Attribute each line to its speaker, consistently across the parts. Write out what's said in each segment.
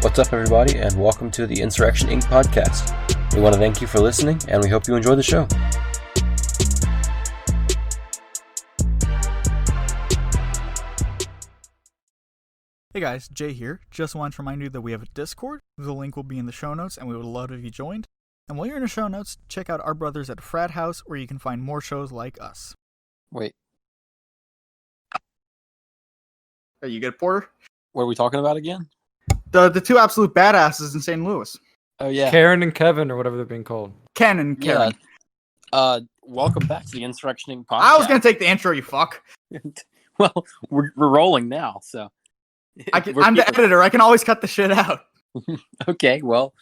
Speaker 1: What's up, everybody, and welcome to the Insurrection Inc. podcast. We want to thank you for listening, and we hope you enjoy the show.
Speaker 2: Hey guys, Jay here. Just wanted to remind you that we have a Discord. The link will be in the show notes, and we would love if you joined. And while you're in the show notes, check out our brothers at Frat House, where you can find more shows like us.
Speaker 1: Wait,
Speaker 2: Hey, you get Porter?
Speaker 1: what are we talking about again?
Speaker 2: The two absolute badasses in St. Louis.
Speaker 1: Oh, yeah.
Speaker 3: Karen and Kevin, or whatever they're being called.
Speaker 2: Ken and Karen.
Speaker 1: Yeah. Welcome back to the Insurrection Inc. podcast.
Speaker 2: I was going to take the intro, you fuck.
Speaker 1: Well, we're rolling now, so...
Speaker 2: I'm the editor. I can always cut the shit out.
Speaker 1: Okay, well,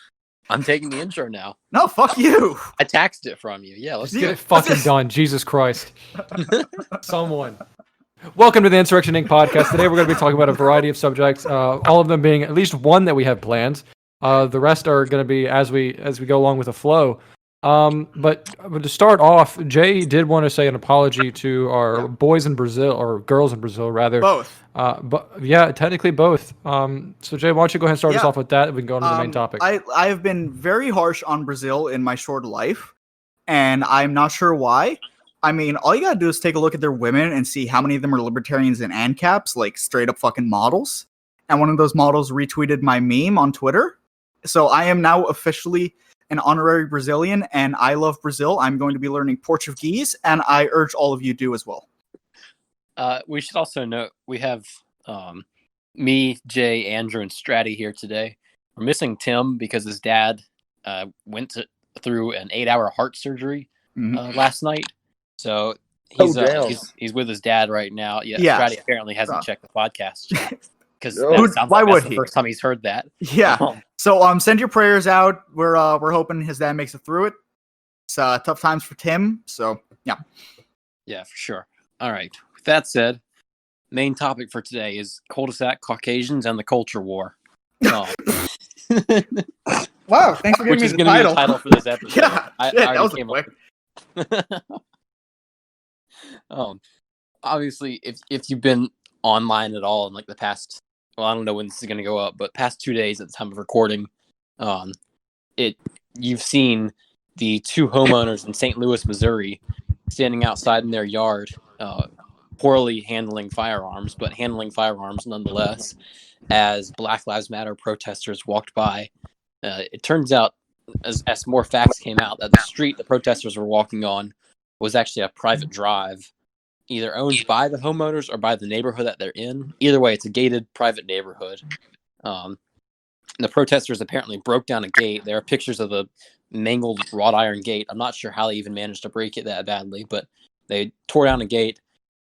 Speaker 1: I'm taking the intro now.
Speaker 2: No, fuck you.
Speaker 1: I taxed it from you. Yeah, let's
Speaker 3: Let's get it fucking done. Jesus Christ. Someone. Welcome to the Insurrection Inc. podcast. Today we're going to be talking about a variety of subjects, all of them being at least one that we have planned. The rest are going to be as we go along with the flow. But to start off, Jay did want to say an apology to our boys in Brazil, or girls in Brazil, rather.
Speaker 2: Both.
Speaker 3: But yeah, technically both. So Jay, why don't you go ahead and start us off with that, and we can go on to the main topic.
Speaker 2: I have been very harsh on Brazil in my short life, and I'm not sure why. I mean, all you gotta do is take a look at their women and see how many of them are libertarians and ANCAPs, like straight up fucking models. And one of those models retweeted my meme on Twitter. So I am now officially an honorary Brazilian, and I love Brazil. I'm going to be learning Portuguese, and I urge all of you to do as well.
Speaker 1: We should also note we have me, Jay, Andrew, and Stratty here today. We're missing Tim because his dad went through an 8-hour heart surgery last night. So he's with his dad right now. Yeah. Stratty apparently hasn't checked the podcast yet. Because
Speaker 2: why would
Speaker 1: he?
Speaker 2: The
Speaker 1: first time he's heard that.
Speaker 2: Yeah. So send your prayers out. We're hoping his dad makes it through it. It's tough times for Tim. So yeah.
Speaker 1: Yeah, for sure. All right. With that said, main topic for today is Cul-de-Sac, Caucasians, and the Culture War.
Speaker 2: Wow, thanks for giving me the title. Which is going to be the title
Speaker 1: for this episode.
Speaker 2: Yeah, that was quick.
Speaker 1: Obviously, if you've been online at all in like the past, well, I don't know when this is going to go up, but past 2 days at the time of recording, you've seen the two homeowners in St. Louis, Missouri, standing outside in their yard, poorly handling firearms, but handling firearms nonetheless, as Black Lives Matter protesters walked by. It turns out, as more facts came out, that the street the protesters were walking on was actually a private drive, either owned by the homeowners or by the neighborhood that they're in. Either way, it's a gated private neighborhood. The protesters apparently broke down a gate. There are pictures of the mangled wrought iron gate. I'm not sure how they even managed to break it that badly, but they tore down a gate,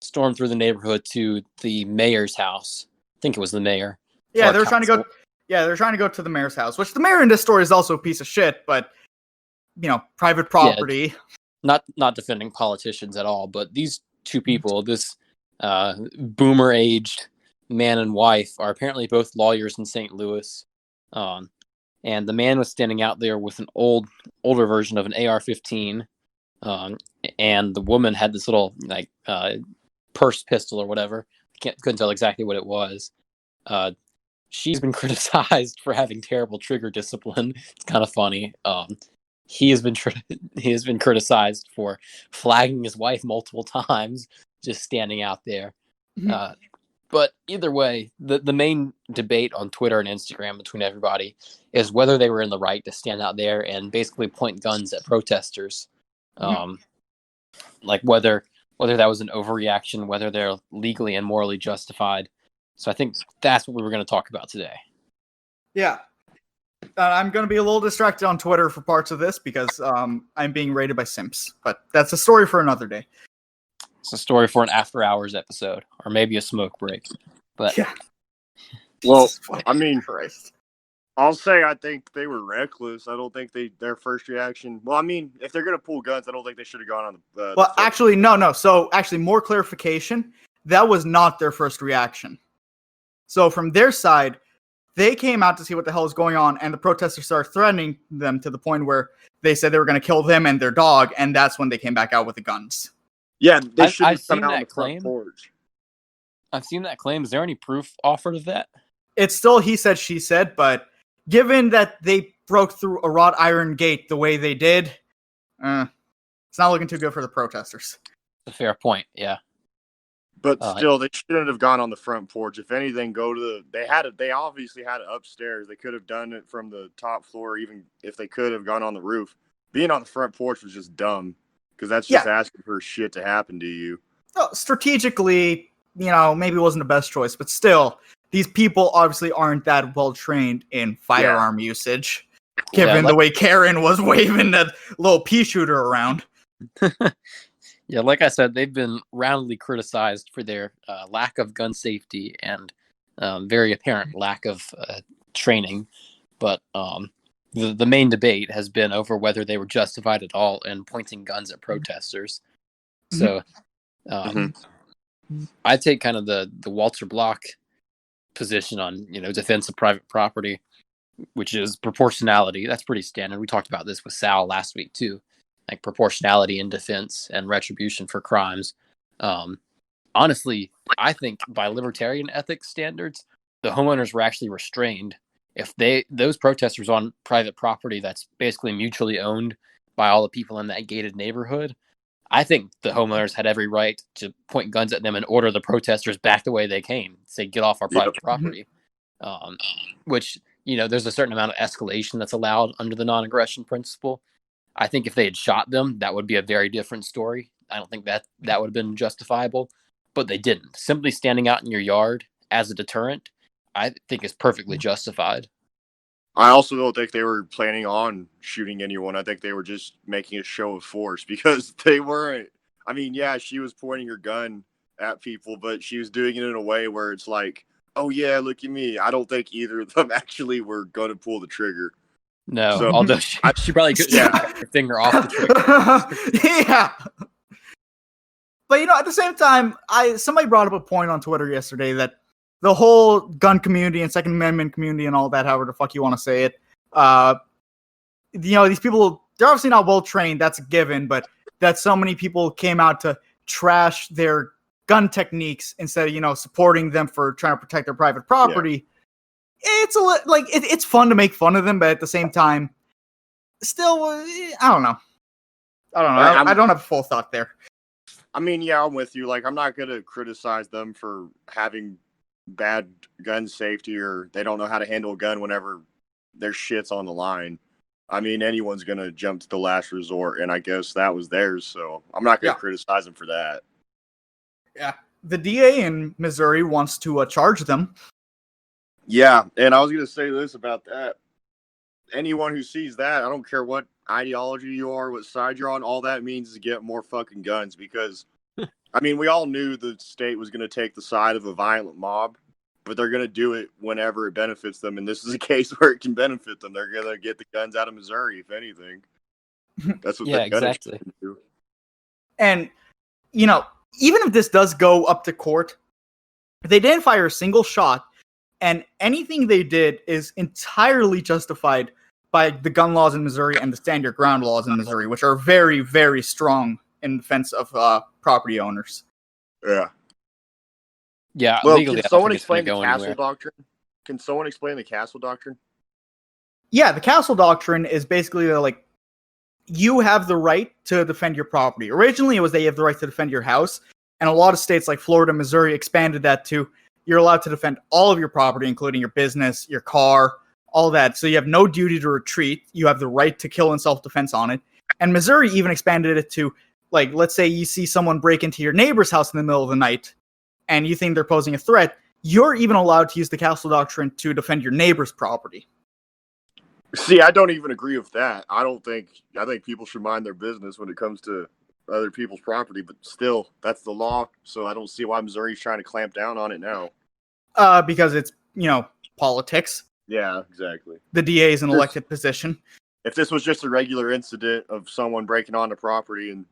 Speaker 1: stormed through the neighborhood to the mayor's house. I think it was the mayor.
Speaker 2: Yeah, they're trying to go. Yeah, they're trying to go to the mayor's house, which the mayor in this story is also a piece of shit. But private property.
Speaker 1: Yeah, not defending politicians at all, but these two people, this boomer-aged man and wife, are apparently both lawyers in St. Louis. And the man was standing out there with an older version of an AR-15, and the woman had this little purse pistol or whatever. Couldn't tell exactly what it was. She's been criticized for having terrible trigger discipline. It's kind of funny. He has been criticized for flagging his wife multiple times, just standing out there. But either way, the main debate on Twitter and Instagram between everybody is whether they were in the right to stand out there and basically point guns at protesters. Like whether that was an overreaction, whether they're legally and morally justified. So I think that's what we were going to talk about today.
Speaker 2: Yeah. I'm going to be a little distracted on Twitter for parts of this because I'm being raided by simps. But that's a story for another day.
Speaker 1: It's a story for an after hours episode, or maybe a smoke break. But
Speaker 2: yeah.
Speaker 4: Well, I mean, I'll say I think they were reckless. I don't think their first reaction. Well, I mean, if they're gonna pull guns, I don't think they should have gone on the.
Speaker 2: Well, actually, no. So, actually, more clarification. That was not their first reaction. So, from their side, they came out to see what the hell is going on, and the protesters started threatening them to the point where they said they were going to kill them and their dog, and that's when they came back out with the guns.
Speaker 4: Yeah, they should
Speaker 1: I've
Speaker 4: have come
Speaker 1: seen
Speaker 4: out
Speaker 1: that
Speaker 4: on the front
Speaker 1: claim.
Speaker 4: porch.
Speaker 1: I've seen that claim. Is there any proof offered of that?
Speaker 2: It's still he said, she said, but given that they broke through a wrought iron gate the way they did, it's not looking too good for the protesters.
Speaker 1: A fair point, yeah.
Speaker 4: But still, they shouldn't have gone on the front porch. If anything, they obviously had it upstairs. They could have done it from the top floor, even if they could have gone on the roof. Being on the front porch was just dumb, because that's just asking for shit to happen to you.
Speaker 2: Well, strategically, maybe it wasn't the best choice, but still, these people obviously aren't that well trained in firearm usage, given the way Karen was waving that little pea shooter around.
Speaker 1: Yeah, like I said, they've been roundly criticized for their lack of gun safety and very apparent lack of training. But the main debate has been over whether they were justified at all in pointing guns at protesters. So I take kind of the Walter Block position on defense of private property, which is proportionality. That's pretty standard. We talked about this with Sal last week too. Like proportionality in defense and retribution for crimes. Honestly, I think by libertarian ethics standards, the homeowners were actually restrained. If those protesters on private property that's basically mutually owned by all the people in that gated neighborhood, I think the homeowners had every right to point guns at them and order the protesters back the way they came. Say, get off our private property. Which, there's a certain amount of escalation that's allowed under the non-aggression principle. I think if they had shot them, that would be a very different story. I don't think that would have been justifiable, but they didn't. Simply standing out in your yard as a deterrent, I think is perfectly justified.
Speaker 4: I also don't think they were planning on shooting anyone. I think they were just making a show of force, because they weren't. I mean, yeah, she was pointing her gun at people, but she was doing it in a way where it's like, oh yeah, look at me. I don't think either of them actually were going to pull the trigger.
Speaker 1: No, although she probably could have her finger off the trigger.
Speaker 2: Yeah. But at the same time, somebody brought up a point on Twitter yesterday that the whole gun community and Second Amendment community and all that, however the fuck you want to say it, these people, they're obviously not well trained, that's a given, but that so many people came out to trash their gun techniques instead of, supporting them for trying to protect their private property. Yeah. It's fun to make fun of them, but at the same time, still, I don't know. I don't have a full thought there.
Speaker 4: I mean, yeah, I'm with you. Like, I'm not going to criticize them for having bad gun safety, or they don't know how to handle a gun whenever their shit's on the line. I mean, anyone's going to jump to the last resort, and I guess that was theirs, so I'm not going to criticize them for that.
Speaker 2: Yeah. The DA in Missouri wants to charge them.
Speaker 4: Yeah, and I was going to say this about that. Anyone who sees that, I don't care what ideology you are, what side you're on, all that means is get more fucking guns, because, I mean, we all knew the state was going to take the side of a violent mob, but they're going to do it whenever it benefits them, and this is a case where it can benefit them. They're going to get the guns out of Missouri, if anything. That's what they're going to do.
Speaker 2: And, even if this does go up to court, they didn't fire a single shot, and anything they did is entirely justified by the gun laws in Missouri and the stand your ground laws in Missouri, which are very, very strong in defense of property owners.
Speaker 4: Yeah.
Speaker 1: Yeah.
Speaker 4: Well, can someone explain the castle doctrine? Can someone explain the castle doctrine?
Speaker 2: Yeah, the castle doctrine is basically you have the right to defend your property. Originally, it was that you have the right to defend your house, and a lot of states like Florida, Missouri expanded that to you're allowed to defend all of your property, including your business, your car, all that. So you have no duty to retreat. You have the right to kill in self-defense on it. And Missouri even expanded it to, let's say you see someone break into your neighbor's house in the middle of the night, and you think they're posing a threat, you're even allowed to use the castle doctrine to defend your neighbor's property.
Speaker 4: See, I don't even agree with that. I think people should mind their business when it comes to other people's property, but still, that's the law, so I don't see why Missouri's trying to clamp down on it now.
Speaker 2: Because it's, politics.
Speaker 4: Yeah, exactly.
Speaker 2: The DA is an elected position.
Speaker 4: If this was just a regular incident of someone breaking onto property and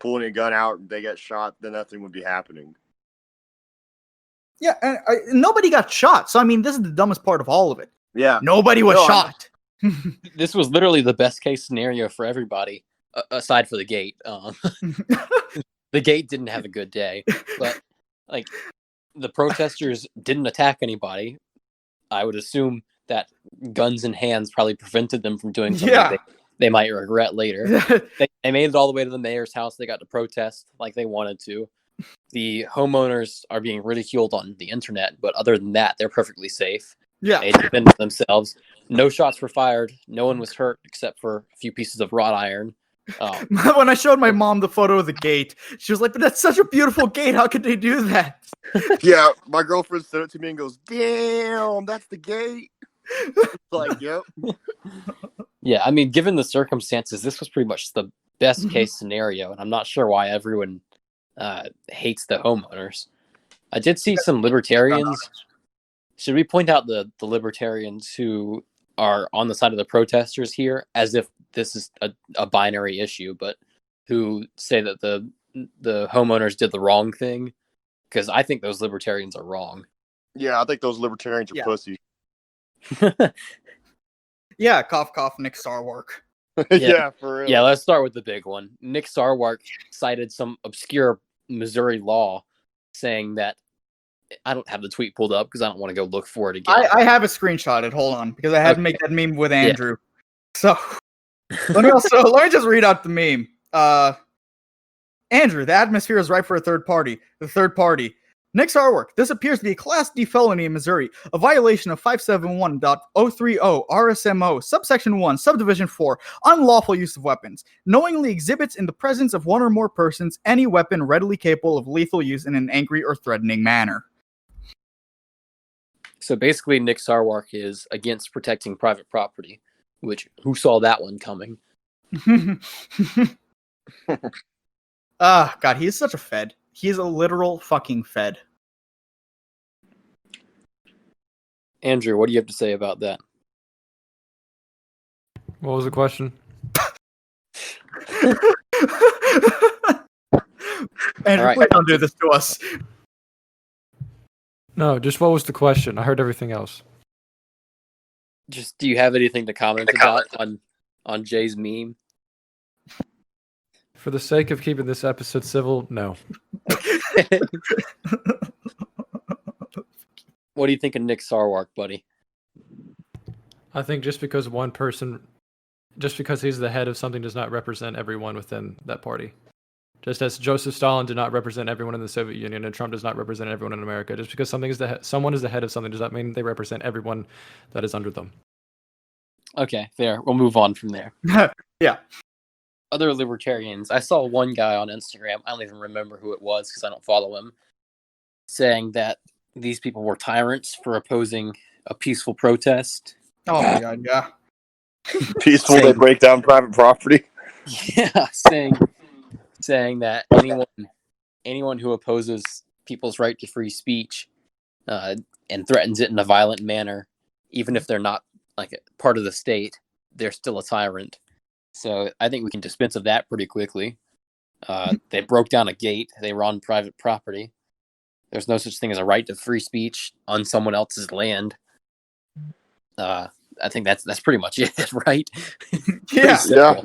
Speaker 4: pulling a gun out and they get shot, then nothing would be happening.
Speaker 2: Yeah, and nobody got shot, so I mean, this is the dumbest part of all of it.
Speaker 4: Yeah.
Speaker 2: Nobody was shot.
Speaker 1: This was literally the best case scenario for everybody. Aside for the gate, the gate didn't have a good day, but the protesters didn't attack anybody. I would assume that guns in hands probably prevented them from doing something
Speaker 2: Yeah.
Speaker 1: they might regret later. They made it all the way to the mayor's house. They got to protest like they wanted to. The homeowners are being ridiculed on the internet, but other than that, they're perfectly safe.
Speaker 2: Yeah.
Speaker 1: They defended themselves. No shots were fired. No one was hurt except for a few pieces of wrought iron.
Speaker 2: When I showed my mom the photo of the gate, she was like, "But that's such a beautiful gate. How could they do that?"
Speaker 4: Yeah, my girlfriend sent it to me and goes, "Damn, that's the gate." It's like, yep.
Speaker 1: Yeah, I mean, given the circumstances, this was pretty much the best case scenario, and I'm not sure why everyone hates the homeowners. I did see some libertarians. Should we point out the libertarians who are on the side of the protesters here, as if this is a binary issue, but who say that the homeowners did the wrong thing? Because I think those libertarians are wrong.
Speaker 4: Yeah, I think those libertarians are pussies.
Speaker 2: Yeah, cough, cough, Nick Sarwark.
Speaker 4: Yeah, for real.
Speaker 1: Yeah, let's start with the big one. Nick Sarwark cited some obscure Missouri law saying that, I don't have the tweet pulled up because I don't want to go look for it again.
Speaker 2: I have a screenshot. Hold on, because I had to make that meme with Andrew. So let me just read out the meme. Andrew, the atmosphere is ripe for a third party. The third party. Nick Sarwark. This appears to be a Class D felony in Missouri, a violation of 571.030 RSMO, subsection 1, subdivision 4, unlawful use of weapons. Knowingly exhibits in the presence of one or more persons any weapon readily capable of lethal use in an angry or threatening manner.
Speaker 1: So basically, Nick Sarwark is against protecting private property, which, who saw that one coming?
Speaker 2: God, he is such a fed. He is a literal fucking fed.
Speaker 1: Andrew, what do you have to say about that?
Speaker 3: What was the question?
Speaker 2: Andrew,
Speaker 1: right.
Speaker 2: please don't do this to us.
Speaker 3: No, just what was the question? I heard everything else.
Speaker 1: Just, do you have anything to comment about on Jay's meme?
Speaker 3: For the sake of keeping this episode civil, no.
Speaker 1: What do you think of Nick Sarwark, buddy?
Speaker 3: I think just because he's the head of something does not represent everyone within that party. Just as Joseph Stalin did not represent everyone in the Soviet Union and Trump does not represent everyone in America. Just because someone is the head of something does not mean they represent everyone that is under them.
Speaker 1: Okay, fair. We'll move on from there.
Speaker 2: Yeah.
Speaker 1: Other libertarians. I saw one guy on Instagram, I don't even remember who it was because I don't follow him, saying that these people were tyrants for opposing a peaceful protest.
Speaker 2: Oh my god, yeah.
Speaker 4: Peaceful, they break down private property.
Speaker 1: Yeah, saying that anyone who opposes people's right to free speech and threatens it in a violent manner, even if they're not like part of the state, they're still a tyrant. So I think we can dispense of that pretty quickly. They broke down a gate. They were on private property. There's no such thing as a right to free speech on someone else's land. I think that's pretty much it, right?
Speaker 2: Yeah.
Speaker 4: Yeah.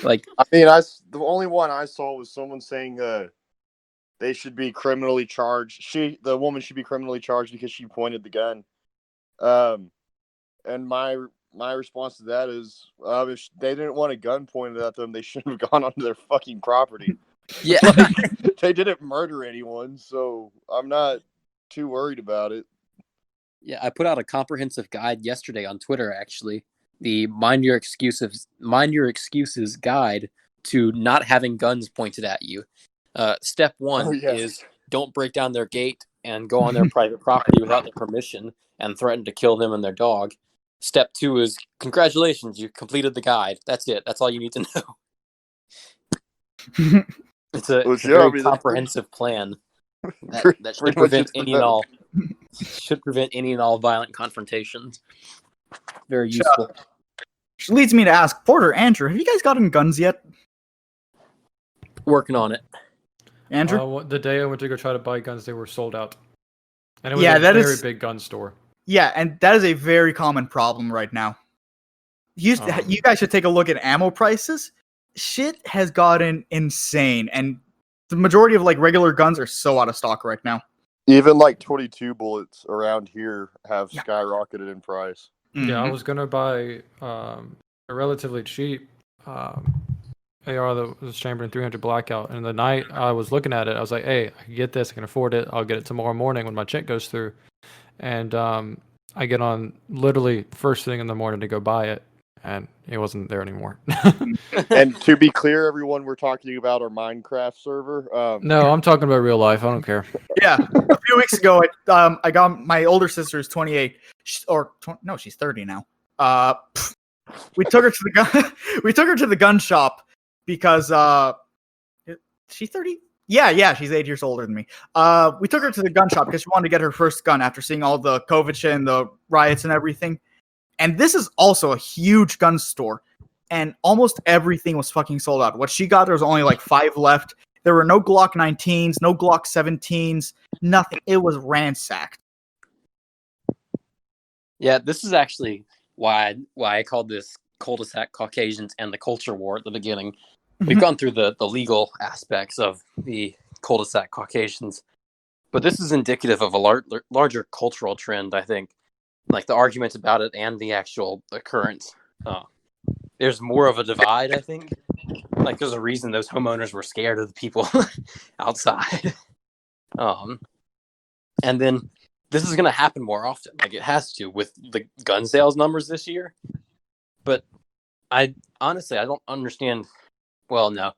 Speaker 1: Like,
Speaker 4: I mean, the only one I saw was someone saying they should be criminally charged. The woman should be criminally charged because she pointed the gun. And my response to that is, if they didn't want a gun pointed at them, they shouldn't have gone onto their fucking property.
Speaker 1: yeah.
Speaker 4: They didn't murder anyone, so I'm not too worried about it.
Speaker 1: Yeah, I put out a comprehensive guide yesterday on Twitter, actually. The Mind Your Excuses guide to not having guns pointed at you. Step 1 is don't break down their gate and go on their private property without their permission and threaten to kill them and their dog. Step 2 is congratulations, you completed the guide. That's it. That's all you need to know. It's a very comprehensive plan that should prevent any and all violent confrontations. Very useful.
Speaker 2: Which leads me to ask Porter, Andrew, have you guys gotten guns yet?
Speaker 1: Working on it.
Speaker 2: Andrew?
Speaker 3: The day I went to go try to buy guns, they were sold out. And it was a very big gun store.
Speaker 2: Yeah, and that is a very common problem right now. You guys should take a look at ammo prices. Shit has gotten insane, and the majority of like regular guns are so out of stock right now.
Speaker 4: Even like 22 bullets around here have skyrocketed in price.
Speaker 3: Yeah, I
Speaker 2: Mhm.
Speaker 3: was gonna buy a relatively cheap AR that was chambered in 300 blackout, and the night I was looking at it, I was like, "Hey, I can get this. I can afford it. I'll get it tomorrow morning when my check goes through." And I get on literally first thing in the morning to go buy it, and it wasn't there anymore.
Speaker 4: And to be clear, everyone, we're talking about our Minecraft server.
Speaker 3: No, I'm talking about real life. I don't care.
Speaker 2: Yeah, a few weeks ago, I got my older sister is 28, no, she's 30 now. We took her to the gun. We took her to the gun shop because she's 30. Yeah, she's 8 years older than me. We took her to the gun shop because she wanted to get her first gun after seeing all the COVID shit and the riots and everything. And this is also a huge gun store, and almost everything was fucking sold out. What she got, there was only like 5 left. There were no Glock 19s, no Glock 17s, nothing. It was ransacked.
Speaker 1: Yeah, this is actually why I called this Cul-de-Sac Caucasians and the culture war at the beginning. We've gone through the legal aspects of the Cul-de-Sac Caucasians, but this is indicative of a larger cultural trend, I think. Like the arguments about it and the actual occurrence. There's more of a divide, I think. Like there's a reason those homeowners were scared of the people outside. And then this is going to happen more often. Like it has to with the gun sales numbers this year. But I honestly, I don't understand. Well, no,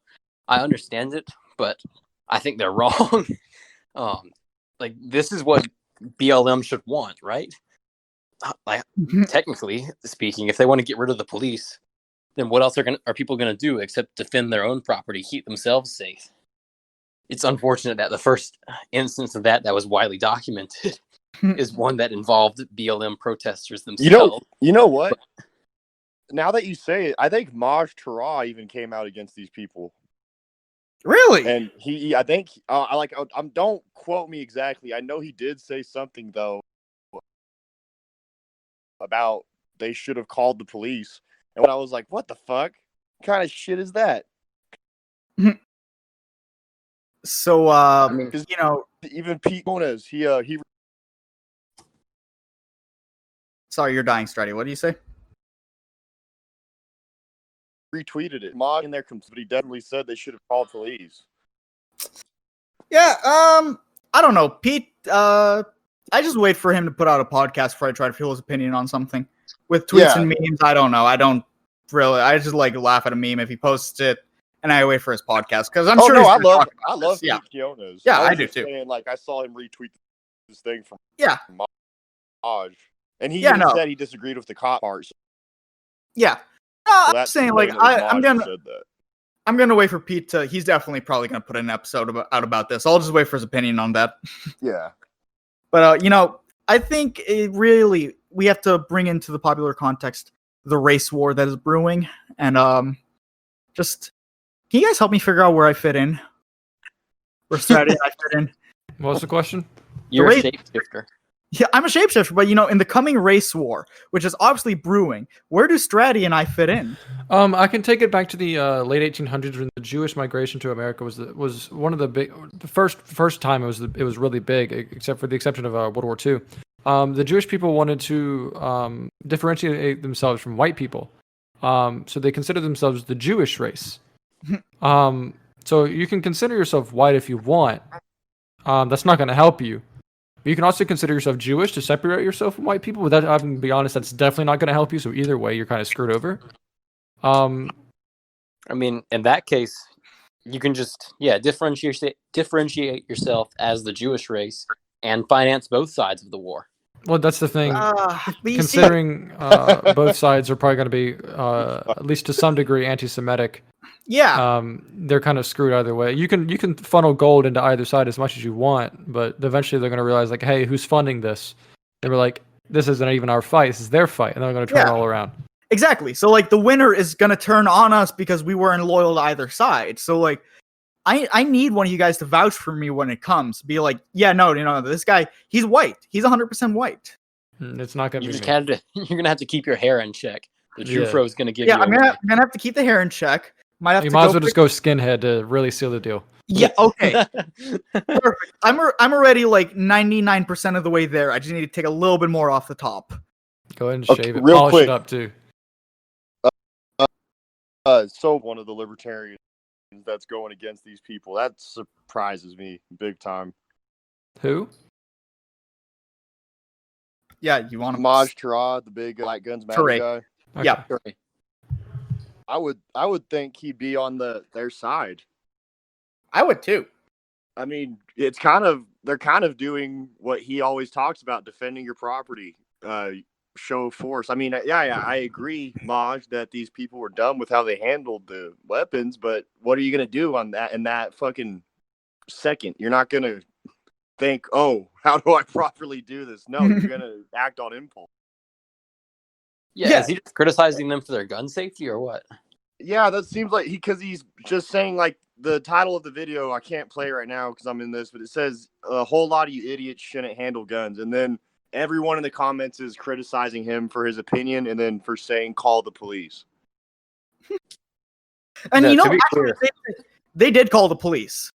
Speaker 1: I understand it, but I think they're wrong. Like this is what BLM should want, right? Like technically speaking, if they want to get rid of the police, then what else are people going to do except defend their own property, keep themselves safe? It's unfortunate that the first instance of that was widely documented is one that involved BLM protesters themselves.
Speaker 4: You know what? Now that you say it, I think Maj Tara even came out against these people.
Speaker 2: Really?
Speaker 4: And I think, don't quote me exactly. I know he did say something though about they should have called the police. And when I was like, what the fuck? What kind of shit is that?
Speaker 2: So,
Speaker 1: I mean,
Speaker 2: you know,
Speaker 4: even Pete Bones, he
Speaker 2: sorry, you're dying, Stratty. What do you say?
Speaker 4: retweeted it. Maj in there, but he definitely said they should have called police.
Speaker 2: Yeah, I don't know. Pete, I just wait for him to put out a podcast before I try to feel his opinion on something. With tweets and memes, I don't know. I don't really. I just like laugh at a meme if he posts it, and I wait for his podcast because I'm sure.
Speaker 4: No,
Speaker 2: I
Speaker 4: love
Speaker 2: Pete
Speaker 4: Quiones.
Speaker 2: Yeah, I do too.
Speaker 4: Saying, like I saw him retweet this thing from Maj, and he said he disagreed with the cop part.
Speaker 2: Yeah, no, I'm saying like I'm gonna wait for Pete to. He's definitely probably gonna put an episode out about this. I'll just wait for his opinion on that.
Speaker 4: Yeah,
Speaker 2: but I think we have to bring into the popular context the race war that is brewing, and just can you guys help me figure out where I fit in? Where Stratty and I fit in?
Speaker 3: What was the question?
Speaker 1: You're a shapeshifter.
Speaker 2: Yeah, I'm a shapeshifter, but in the coming race war, which is obviously brewing, where do Stratty and I fit in?
Speaker 3: I can take it back to the late 1800s when the Jewish migration to America was one of the first time it was really big, except for the exception of World War II. The Jewish people wanted to differentiate themselves from white people, so they considered themselves the Jewish race. So you can consider yourself white if you want. That's not going to help you. But you can also consider yourself Jewish to separate yourself from white people. But that, I'm going to be honest, that's definitely not going to help you. So either way, you're kind of screwed over.
Speaker 1: I mean, in that case, you can just differentiate yourself as the Jewish race and finance both sides of the war.
Speaker 3: Well, that's the thing. Considering both sides are probably going to be, at least to some degree, anti-Semitic.
Speaker 2: Yeah.
Speaker 3: They're kind of screwed either way. You can funnel gold into either side as much as you want, but eventually they're going to realize, like, hey, who's funding this? They were like, this isn't even our fight. This is their fight, and they're going to turn it all around.
Speaker 2: Exactly. So, like, the winner is going to turn on us because we weren't loyal to either side. So, like, I need one of you guys to vouch for me when it comes. Be like, yeah, no, this guy, he's white. He's 100% white.
Speaker 3: It's not going to be
Speaker 1: You're going to have to keep your hair in check. The Jufro is going to give you
Speaker 2: I'm going to have to keep the hair in check.
Speaker 3: You might as well just go skinhead to really seal the deal.
Speaker 2: Yeah, okay. Perfect. I'm already like 99% of the way there. I just need to take a little bit more off the top.
Speaker 3: Go ahead and
Speaker 4: Okay,
Speaker 3: shave it.
Speaker 4: real
Speaker 3: Polish
Speaker 4: quick.
Speaker 3: it up too.
Speaker 4: So one of the libertarians that's going against these people, that surprises me big time.
Speaker 3: Who?
Speaker 2: Yeah, you want to
Speaker 4: Maj Tarad, the big Light Guns Matter
Speaker 2: Correct.
Speaker 4: guy.
Speaker 3: Okay.
Speaker 2: Yeah.
Speaker 1: Sorry.
Speaker 4: I would think he'd be on their side.
Speaker 2: I would too.
Speaker 4: I mean, they're kind of doing what he always talks about, defending your property, show of force. I mean, yeah, I agree, Maj, that these people were dumb with how they handled the weapons, but what are you gonna do on that in that fucking second? You're not gonna think, oh, how do I properly do this? No, you're gonna act on impulse.
Speaker 1: Yeah, is he just criticizing them for their gun safety or what?
Speaker 4: Yeah, that seems like because he's just saying, like, the title of the video, I can't play right now because I'm in this, but it says a whole lot of you idiots shouldn't handle guns. And then everyone in the comments is criticizing him for his opinion and then for saying call the police.
Speaker 2: And
Speaker 1: No,
Speaker 2: you know,
Speaker 1: to be
Speaker 2: actually,
Speaker 1: clear.
Speaker 2: they did call the police.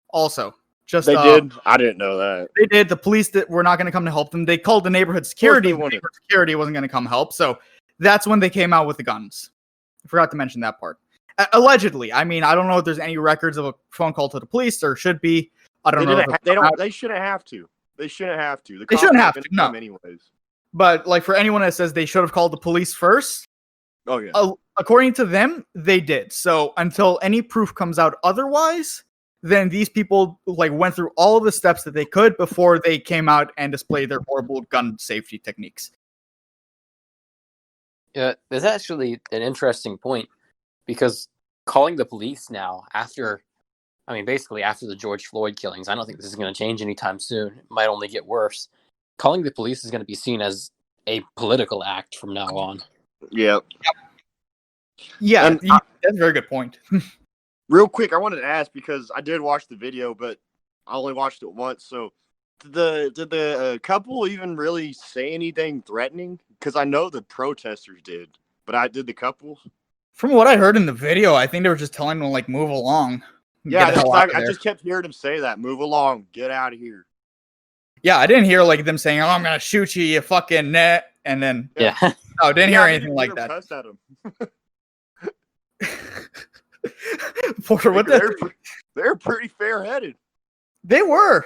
Speaker 2: Also, just
Speaker 4: They did? I didn't know that.
Speaker 2: They did. The police that were not going to come to help them. They called the neighborhood security.
Speaker 4: wanted.
Speaker 2: Neighborhood security wasn't going to come help. So that's when they came out with the guns. I forgot to mention that part. Allegedly, I mean, I don't know if there's any records of a phone call to the police. There should be. I don't know.
Speaker 4: They shouldn't have to. They shouldn't have to.
Speaker 2: They shouldn't have to. No.
Speaker 4: Anyways.
Speaker 2: But like for anyone that says they should have called the police first,
Speaker 4: Oh yeah.
Speaker 2: according to them, they did. So until any proof comes out otherwise, then these people like went through all of the steps that they could before they came out and displayed their horrible gun safety techniques.
Speaker 1: Yeah, there's actually an interesting point because calling the police now basically after the George Floyd killings, I don't think this is going to change anytime soon. It might only get worse. Calling the police is going to be seen as a political act from now on.
Speaker 4: Yeah.
Speaker 2: Yeah,
Speaker 4: And
Speaker 2: that's a very good point.
Speaker 4: real quick, I wanted to ask because I did watch the video, but I only watched it once. So, did the couple even really say anything threatening? Because I know the protesters did, but did the couple?
Speaker 2: From what I heard in the video, I think they were just telling them like move along.
Speaker 4: Yeah, I just kept hearing them say that. Move along, get out of here.
Speaker 2: Yeah, I didn't hear like them saying, "Oh, I'm gonna shoot you, you fucking net," and then
Speaker 1: Yeah.
Speaker 2: no, didn't hear anything
Speaker 4: I
Speaker 2: like that.
Speaker 4: cussed at them.
Speaker 2: Porter, what
Speaker 4: they're pretty fair-headed.
Speaker 2: They were.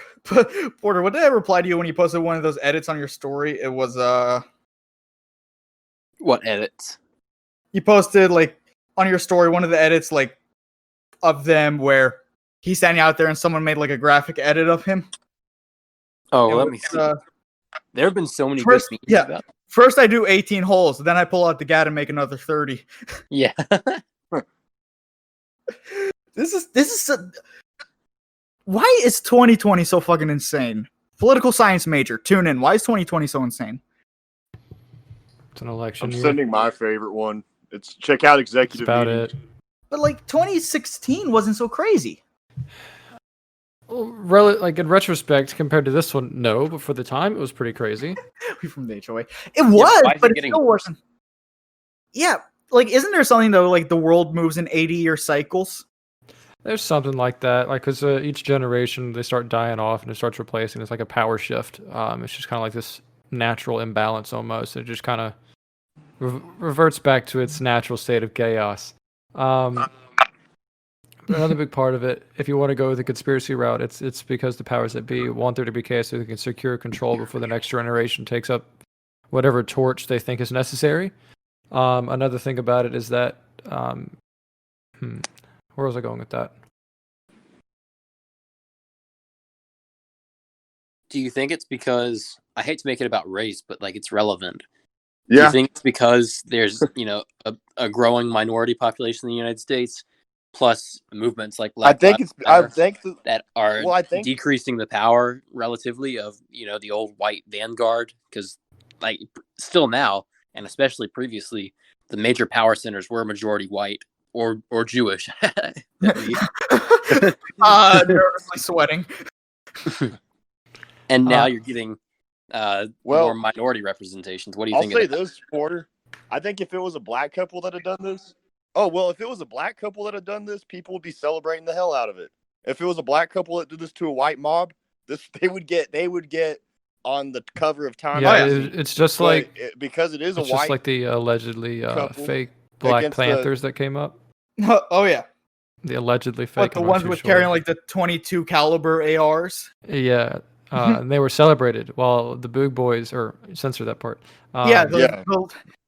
Speaker 2: Porter, what did I reply to you when you posted one of those edits on your story? It was
Speaker 1: What edits?
Speaker 2: you posted like on your story one of the edits like of them where he's standing out there and someone made like a graphic edit of him.
Speaker 1: Oh,
Speaker 2: It
Speaker 1: let
Speaker 2: was,
Speaker 1: me see. There have been so many
Speaker 2: first-
Speaker 1: good memes
Speaker 2: yeah.
Speaker 1: about it.
Speaker 2: First I do 18 holes, then I pull out the gat and make another 30.
Speaker 1: Yeah.
Speaker 2: This is why is 2020 so fucking insane? Political science major, tune in. Why is 2020 so insane?
Speaker 3: It's an election
Speaker 4: I'm
Speaker 3: year.
Speaker 4: sending my favorite one. It's check out
Speaker 3: That's
Speaker 4: executive
Speaker 3: about
Speaker 4: meetings.
Speaker 3: it.
Speaker 2: But like 2016 wasn't so crazy.
Speaker 3: Well, like in retrospect, compared to this one, no. But for the time, it was pretty crazy.
Speaker 2: We from the HOA. It was,
Speaker 1: why is
Speaker 2: but
Speaker 1: it
Speaker 2: it
Speaker 1: getting
Speaker 2: still wasn't. Yeah, like isn't there something though? Like the world moves in 80-year cycles.
Speaker 3: There's something like that, like because each generation they start dying off and it starts replacing. It's like a power shift. It's just kind of like this natural imbalance almost. It just kind of reverts back to its natural state of chaos. But another big part of it, if you want to go the conspiracy route, it's because the powers that be want there to be chaos so they can secure control before the next generation takes up whatever torch they think is necessary. Another thing about it is that, where was I going with that?
Speaker 1: Do you think it's because I hate to make it about race, but like it's relevant? Do
Speaker 4: Yeah.
Speaker 1: you think it's because there's a growing minority population in the United States, plus movements like Black Lives Matter that are decreasing the power relatively of the old white vanguard? Because like still now, and especially previously, the major power centers were majority white or Jewish.
Speaker 2: Nervously sweating.
Speaker 1: And now you're getting more minority representations. What do you think?
Speaker 4: I'll say this, Porter. I think if it was a black couple that had done this, if it was a black couple that had done this, people would be celebrating the hell out of it. If it was a black couple that did this to a white mob, they would get on the cover of Time
Speaker 3: Yeah,
Speaker 4: magazine.
Speaker 3: it's just
Speaker 4: But
Speaker 3: like
Speaker 4: because it is a
Speaker 3: it's just
Speaker 4: white
Speaker 3: like the allegedly
Speaker 4: couple
Speaker 3: fake Black
Speaker 4: against the-
Speaker 3: Panthers that came up.
Speaker 2: Oh yeah,
Speaker 3: The allegedly fake.
Speaker 2: what, the
Speaker 3: I'm not
Speaker 2: ones
Speaker 3: too
Speaker 2: with
Speaker 3: sure.
Speaker 2: carrying like the 22 caliber ARs.
Speaker 3: Yeah, and they were celebrated while the Boog Boys, or censor that part.
Speaker 2: Yeah,
Speaker 4: Yeah.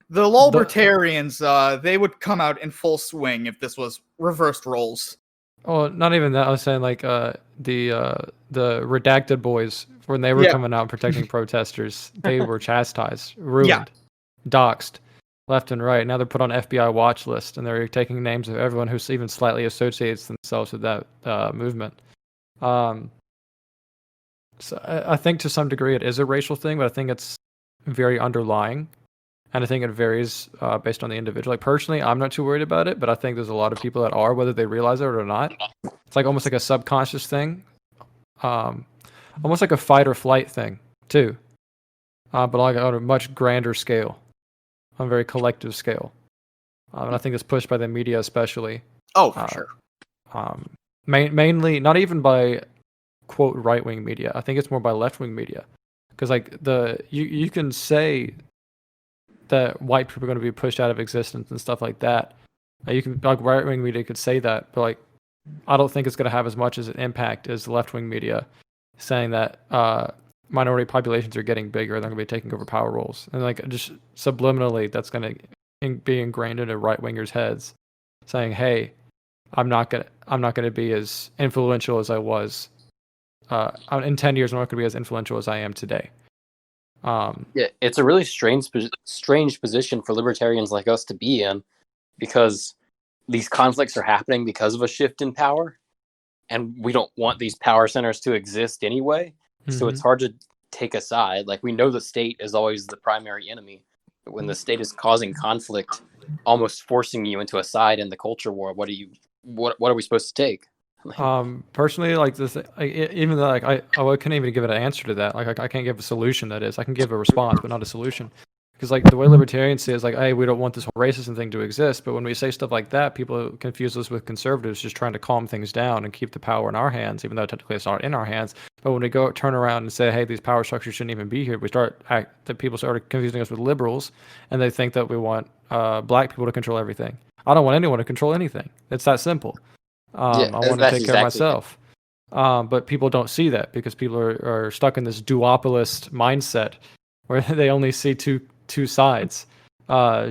Speaker 2: the Lolbertarians, they would come out in full swing if this was reversed roles.
Speaker 3: Oh, not even that. I was saying like the redacted boys when they were
Speaker 2: Yeah.
Speaker 3: coming out and protecting protesters, they were chastised, ruined, doxxed, left and right. Now they're put on FBI watch list, and they're taking names of everyone who even slightly associates themselves with that movement. So I think to some degree it is a racial thing, but I think it's very underlying. And I think it varies based on the individual. Like personally, I'm not too worried about it, but I think there's a lot of people that are, whether they realize it or not. It's like almost like a subconscious thing, almost like a fight or flight thing too, but like on a much grander scale, on a very collective scale. And I think it's pushed by the media, especially.
Speaker 2: Oh, for sure.
Speaker 3: Mainly, not even by quote right-wing media. I think it's more by left-wing media, because like you can say that white people are going to be pushed out of existence and stuff like that. You can, like, right-wing media could say that, but like I don't think it's going to have as much as an impact as left-wing media saying that minority populations are getting bigger, they're going to be taking over power roles, and like just subliminally that's going to be ingrained into right-wingers' heads, saying, "Hey, I'm not gonna be as influential as I was in 10 years. I'm not going to be as influential as I am today."
Speaker 1: Yeah, it's a really strange position for libertarians like us to be in, because these conflicts are happening because of a shift in power, and we don't want these power centers to exist anyway. So it's hard to take a side. Like, we know the state is always the primary enemy, but when the state is causing conflict, almost forcing you into a side in the culture war, what are we supposed to take?
Speaker 3: Personally, like this, even though like I couldn't even give it an answer to that. Like I can't give a solution. That is, I can give a response, but not a solution. Because like the way libertarians say is like, hey, we don't want this whole racism thing to exist. But when we say stuff like that, people confuse us with conservatives just trying to calm things down and keep the power in our hands, even though technically it's not in our hands. But when we turn around and say, hey, these power structures shouldn't even be here, that people started confusing us with liberals, and they think that we want black people to control everything. I don't want anyone to control anything. It's that simple. I want to take care of myself. But people don't see that because people are stuck in this duopolist mindset where they only see two sides,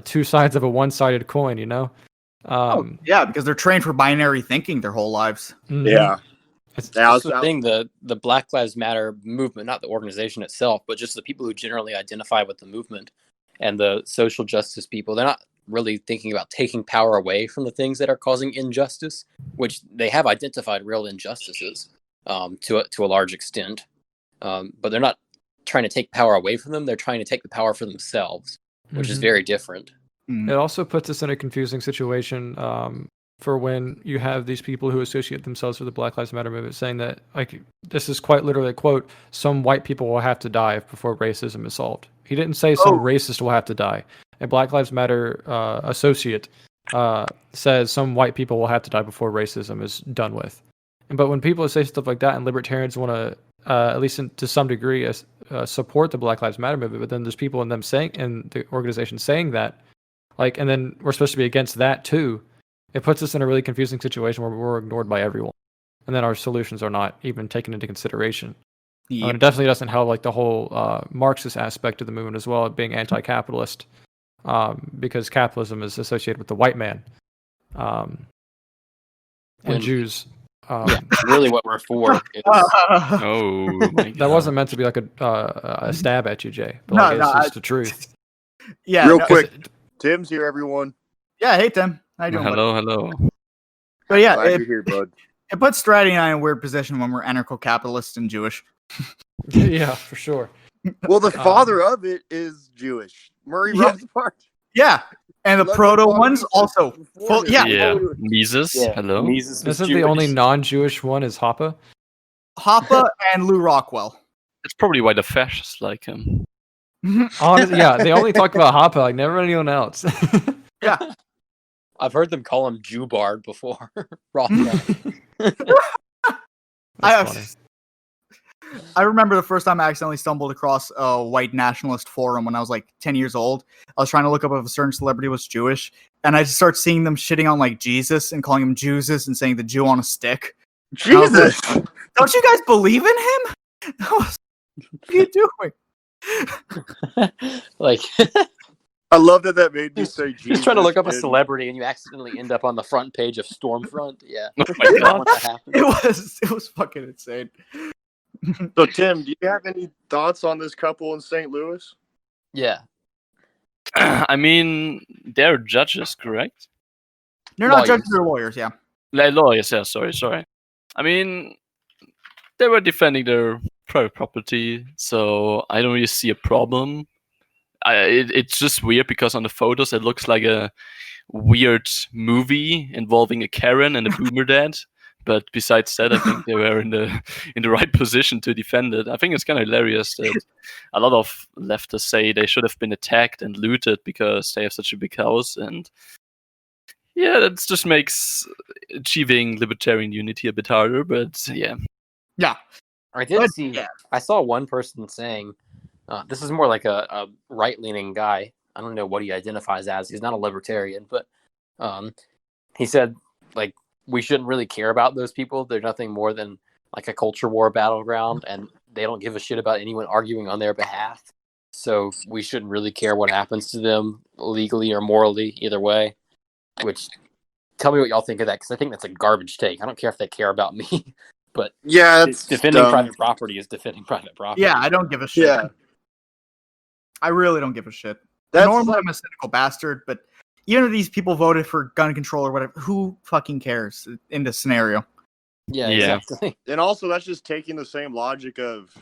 Speaker 3: two sides of a one-sided coin, you know?
Speaker 2: Yeah, because they're trained for binary thinking their whole lives.
Speaker 3: Mhm.
Speaker 4: Yeah.
Speaker 1: It's the thing, the Black Lives Matter movement, not the organization itself, but just the people who generally identify with the movement and the social justice people, they're not really thinking about taking power away from the things that are causing injustice, which they have identified real injustices to a large extent. But they're not trying to take power away from them. They're trying to take the power for themselves, which is very different.
Speaker 3: It also puts us in a confusing situation for when you have these people who associate themselves with the Black Lives Matter movement saying that, like, this is quite literally a quote, some white people will have to die before racism is solved. He didn't say some racist will have to die. A Black Lives Matter associate says some white people will have to die before racism is done with. But when people say stuff like that and libertarians want to, at least to some degree, support the Black Lives Matter movement, but then there's people in the organization saying that, like, and then we're supposed to be against that too. It puts us in a really confusing situation where we're ignored by everyone, and then our solutions are not even taken into consideration.
Speaker 2: Yep.
Speaker 3: And it definitely doesn't help, like, the whole Marxist aspect of the movement as well, being anti-capitalist, because capitalism is associated with the white man and Jews.
Speaker 1: Really, what we're for is
Speaker 5: Oh my God.
Speaker 3: That wasn't meant to be like a stab at you, Jay, but
Speaker 2: No,
Speaker 3: like, it's
Speaker 2: no,
Speaker 3: just the truth.
Speaker 2: Yeah.
Speaker 4: Real
Speaker 2: no,
Speaker 4: quick, Tim's here, everyone.
Speaker 2: Yeah, hey Tim. How you doing? buddy?
Speaker 5: Hello.
Speaker 2: But yeah,
Speaker 4: Glad you're here, bud.
Speaker 2: it puts Stratty and I in a weird position when we're anarcho-capitalist and Jewish.
Speaker 3: Yeah, for sure.
Speaker 4: Well, the father of it is Jewish. Murray
Speaker 2: Yeah.
Speaker 4: Rothbard.
Speaker 2: Yeah, and the
Speaker 4: Let
Speaker 2: proto
Speaker 4: the
Speaker 2: ones
Speaker 4: father
Speaker 2: also.
Speaker 4: before
Speaker 2: Full,
Speaker 4: him.
Speaker 2: yeah,
Speaker 5: Yeah. Mises.
Speaker 1: Yeah,
Speaker 5: Hello.
Speaker 1: Mises was
Speaker 3: Isn't the
Speaker 1: Jewish.
Speaker 3: only non-Jewish one is Hoppe?
Speaker 2: Hoppe and Lou Rockwell.
Speaker 5: That's probably why the fascists like him.
Speaker 3: Honestly, yeah, they only talk about Hoppe, like never anyone else.
Speaker 2: Yeah.
Speaker 1: I've heard them call him Jewbard before. Rothbard.
Speaker 3: That's funny.
Speaker 2: I remember the first time I accidentally stumbled across a white nationalist forum when I was like 10 years old. I was trying to look up if a certain celebrity was Jewish, and I just start seeing them shitting on like Jesus and calling him Jesus and saying the Jew on a stick.
Speaker 4: Jesus.
Speaker 2: Don't you guys believe in him? What are you doing?
Speaker 1: Like,
Speaker 4: I love that made me say Jesus.
Speaker 1: just trying to look up a
Speaker 4: and-
Speaker 1: celebrity and you accidentally end up on the front page of Stormfront. Yeah.
Speaker 5: Oh my god.
Speaker 1: That happened.
Speaker 2: It was fucking insane.
Speaker 4: So, Tim, do you have any thoughts on this couple in St. Louis?
Speaker 1: Yeah.
Speaker 5: I mean, they're judges, correct?
Speaker 2: They're not
Speaker 1: Lawyers.
Speaker 2: judges, they're lawyers, yeah.
Speaker 5: Like lawyers, yeah. Sorry. I mean, they were defending their private property, so I don't really see a problem. It's just weird because on the photos it looks like a weird movie involving a Karen and a boomer dad. But besides that, I think they were in the right position to defend it. I think it's kind of hilarious that a lot of leftists say they should have been attacked and looted because they have such a big house. And yeah, that just makes achieving libertarian unity a bit harder. But yeah.
Speaker 2: Yeah.
Speaker 1: I did
Speaker 2: But,
Speaker 1: see.
Speaker 2: yeah.
Speaker 1: I saw one person saying, "This is more like a right-leaning guy. I don't know what he identifies as. He's not a libertarian, but he said like we shouldn't really care about those people. They're nothing more than like a culture war battleground, and they don't give a shit about anyone arguing on their behalf. So we shouldn't really care what happens to them legally or morally, either way." Which, tell me what y'all think of that, because I think that's a garbage take. I don't care if they care about me. But
Speaker 4: Yeah, it's
Speaker 1: defending
Speaker 4: dumb.
Speaker 1: private property is defending private property.
Speaker 2: Yeah, I don't give a shit.
Speaker 4: Yeah,
Speaker 2: I really don't give a shit.
Speaker 4: that's
Speaker 2: Normally I'm a cynical bastard, but even if these people voted for gun control or whatever, who fucking cares in this scenario?
Speaker 1: Yeah,
Speaker 5: Yeah.
Speaker 1: exactly.
Speaker 4: and also that's just taking the same logic of,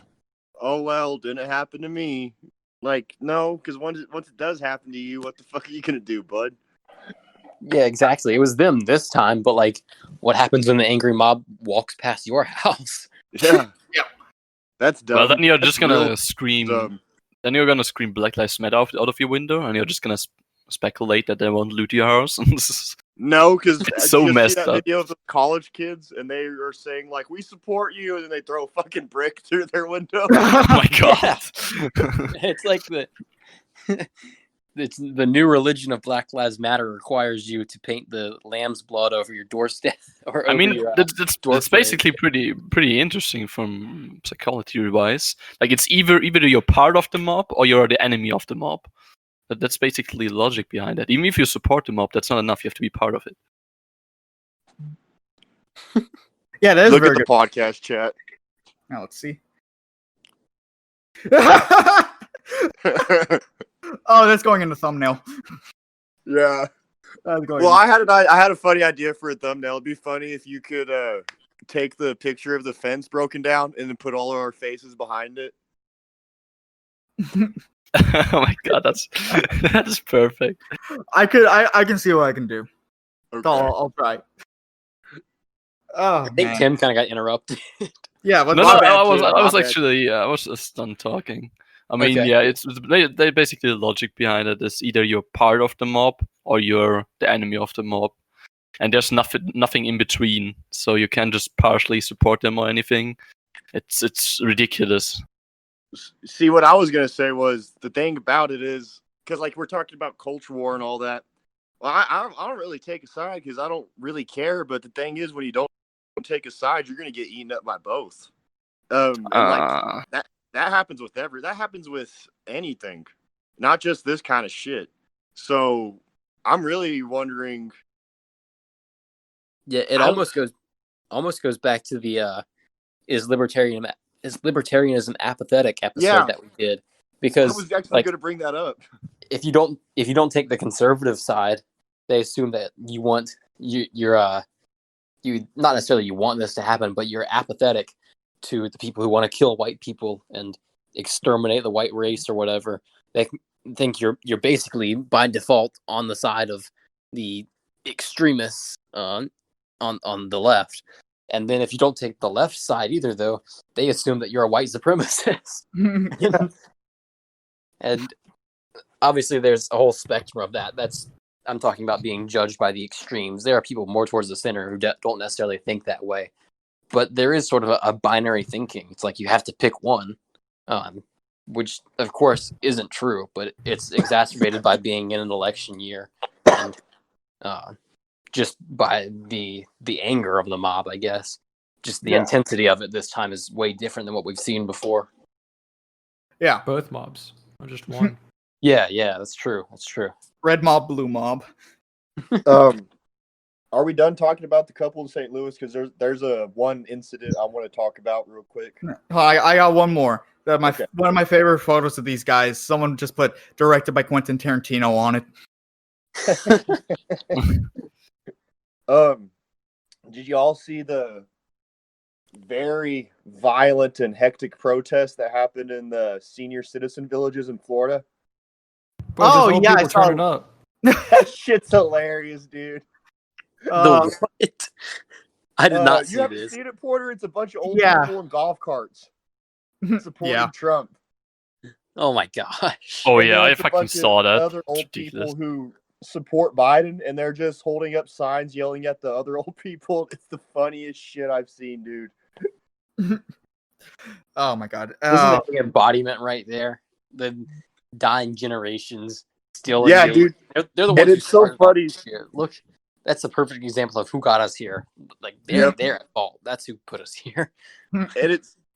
Speaker 4: oh well, didn't happen to me. Like no, because once it does happen to you, what the fuck are you gonna do, bud?
Speaker 1: Yeah, exactly. It was them this time, but like, what happens when the angry mob walks past your house?
Speaker 4: Yeah, that's dumb.
Speaker 5: Well, then you're just
Speaker 4: That's
Speaker 5: gonna
Speaker 4: real
Speaker 5: scream.
Speaker 4: dumb.
Speaker 5: Then you're gonna scream Black Lives Matter out of your window, and you're just gonna speculate that they won't loot your house.
Speaker 4: No, because
Speaker 5: So
Speaker 4: see
Speaker 5: messed
Speaker 4: that
Speaker 5: up.
Speaker 4: video of the college kids, and they are saying like, "We support you," and then they throw a fucking brick through their window.
Speaker 5: Oh my god.
Speaker 1: It's like it's the new religion of Black Lives Matter requires you to paint the lamb's blood over your doorstep. Or
Speaker 5: I
Speaker 1: over
Speaker 5: mean,
Speaker 1: your,
Speaker 5: that's
Speaker 1: door frame.
Speaker 5: basically pretty interesting from psychology wise. Like it's either you're part of the mob or you're the enemy of the mob. That's basically the logic behind that. Even if you support the mob, that's not enough. You have to be part of it.
Speaker 2: Yeah, that is
Speaker 4: Look
Speaker 2: very
Speaker 4: at the
Speaker 2: good.
Speaker 4: podcast chat.
Speaker 2: Now let's see. Oh, that's going in the thumbnail.
Speaker 4: Yeah.
Speaker 2: That's going
Speaker 4: Well,
Speaker 2: in.
Speaker 4: I had a funny idea for a thumbnail. It'd be funny if you could take the picture of the fence broken down and then put all of our faces behind it.
Speaker 5: Oh my god, that is perfect.
Speaker 2: I can see what I can do.
Speaker 4: Okay.
Speaker 2: I'll try. Oh,
Speaker 1: I think
Speaker 2: man.
Speaker 1: Tim kind of got interrupted.
Speaker 2: Yeah, but
Speaker 5: No,
Speaker 4: my
Speaker 5: no,
Speaker 4: bad,
Speaker 5: I was
Speaker 4: too,
Speaker 5: I was
Speaker 4: my bad.
Speaker 5: actually I was just done talking. I mean,
Speaker 1: Okay.
Speaker 5: yeah, it's they basically the logic behind it is either you're part of the mob or you're the enemy of the mob, and there's nothing in between. So you can't just partially support them or anything. It's ridiculous.
Speaker 4: See, what I was gonna say was the thing about it is because like we're talking about culture war and all that. Well, I don't really take a side because I don't really care. But the thing is, when you don't take a side, you're gonna get eaten up by both. And like that happens with that happens with anything, not just this kind of shit. So I'm really wondering.
Speaker 1: Yeah, it almost goes back to the is libertarianism apathetic episode
Speaker 4: Yeah.
Speaker 1: that we did,
Speaker 4: I
Speaker 1: because
Speaker 4: was actually
Speaker 1: like
Speaker 4: gonna bring that up.
Speaker 1: if you don't take the conservative side, they assume that you want you're not necessarily you want this to happen, but you're apathetic to the people who want to kill white people and exterminate the white race or whatever. They think you're basically by default on the side of the extremists on the left. And then if you don't take the left side either, though, they assume that you're a white supremacist.
Speaker 2: Yeah.
Speaker 1: And obviously there's a whole spectrum of that. I'm talking about being judged by the extremes. There are people more towards the center who don't necessarily think that way. but there is sort of a binary thinking. It's like you have to pick one, which of course isn't true, but it's exacerbated by being in an election year and just by the anger of the mob, I guess. Just the intensity of it this time is way different than what we've seen before.
Speaker 2: Yeah,
Speaker 3: Both mobs, not just one.
Speaker 1: Yeah, that's true. That's true.
Speaker 2: red mob, blue mob.
Speaker 4: Are we done talking about the couple in St. Louis? Because there's a one incident I want to talk about real quick.
Speaker 2: I got one more. One of my favorite photos of these guys. Someone just put directed by Quentin Tarantino on it.
Speaker 4: Did you all see the very violent and hectic protest that happened in the senior citizen villages in Florida?
Speaker 3: Bro, just old
Speaker 2: I
Speaker 3: people
Speaker 2: saw
Speaker 3: turning up.
Speaker 4: That shit's hilarious, dude.
Speaker 1: The what? I did not see
Speaker 4: You haven't
Speaker 1: this.
Speaker 4: seen it, Porter? It's a bunch of old
Speaker 2: Yeah.
Speaker 4: people in golf carts supporting
Speaker 2: Yeah.
Speaker 4: Trump.
Speaker 1: Oh my gosh.
Speaker 5: Oh
Speaker 4: And
Speaker 5: yeah,
Speaker 4: then
Speaker 5: I
Speaker 4: it's a
Speaker 5: fucking
Speaker 4: bunch of
Speaker 5: saw that.
Speaker 4: Other
Speaker 5: It's
Speaker 4: old
Speaker 5: ridiculous.
Speaker 4: people who support Biden, and they're just holding up signs, yelling at the other old people. It's the funniest shit I've seen, dude.
Speaker 2: Oh my god.
Speaker 1: Isn't the embodiment right there? The dying generations still.
Speaker 4: Yeah, dude.
Speaker 1: They're the
Speaker 4: And
Speaker 1: ones who
Speaker 4: it's so
Speaker 1: started all
Speaker 4: funny.
Speaker 1: this shit. Look, that's a perfect example of who got us here. Like they're at fault. That's who put us here.
Speaker 4: And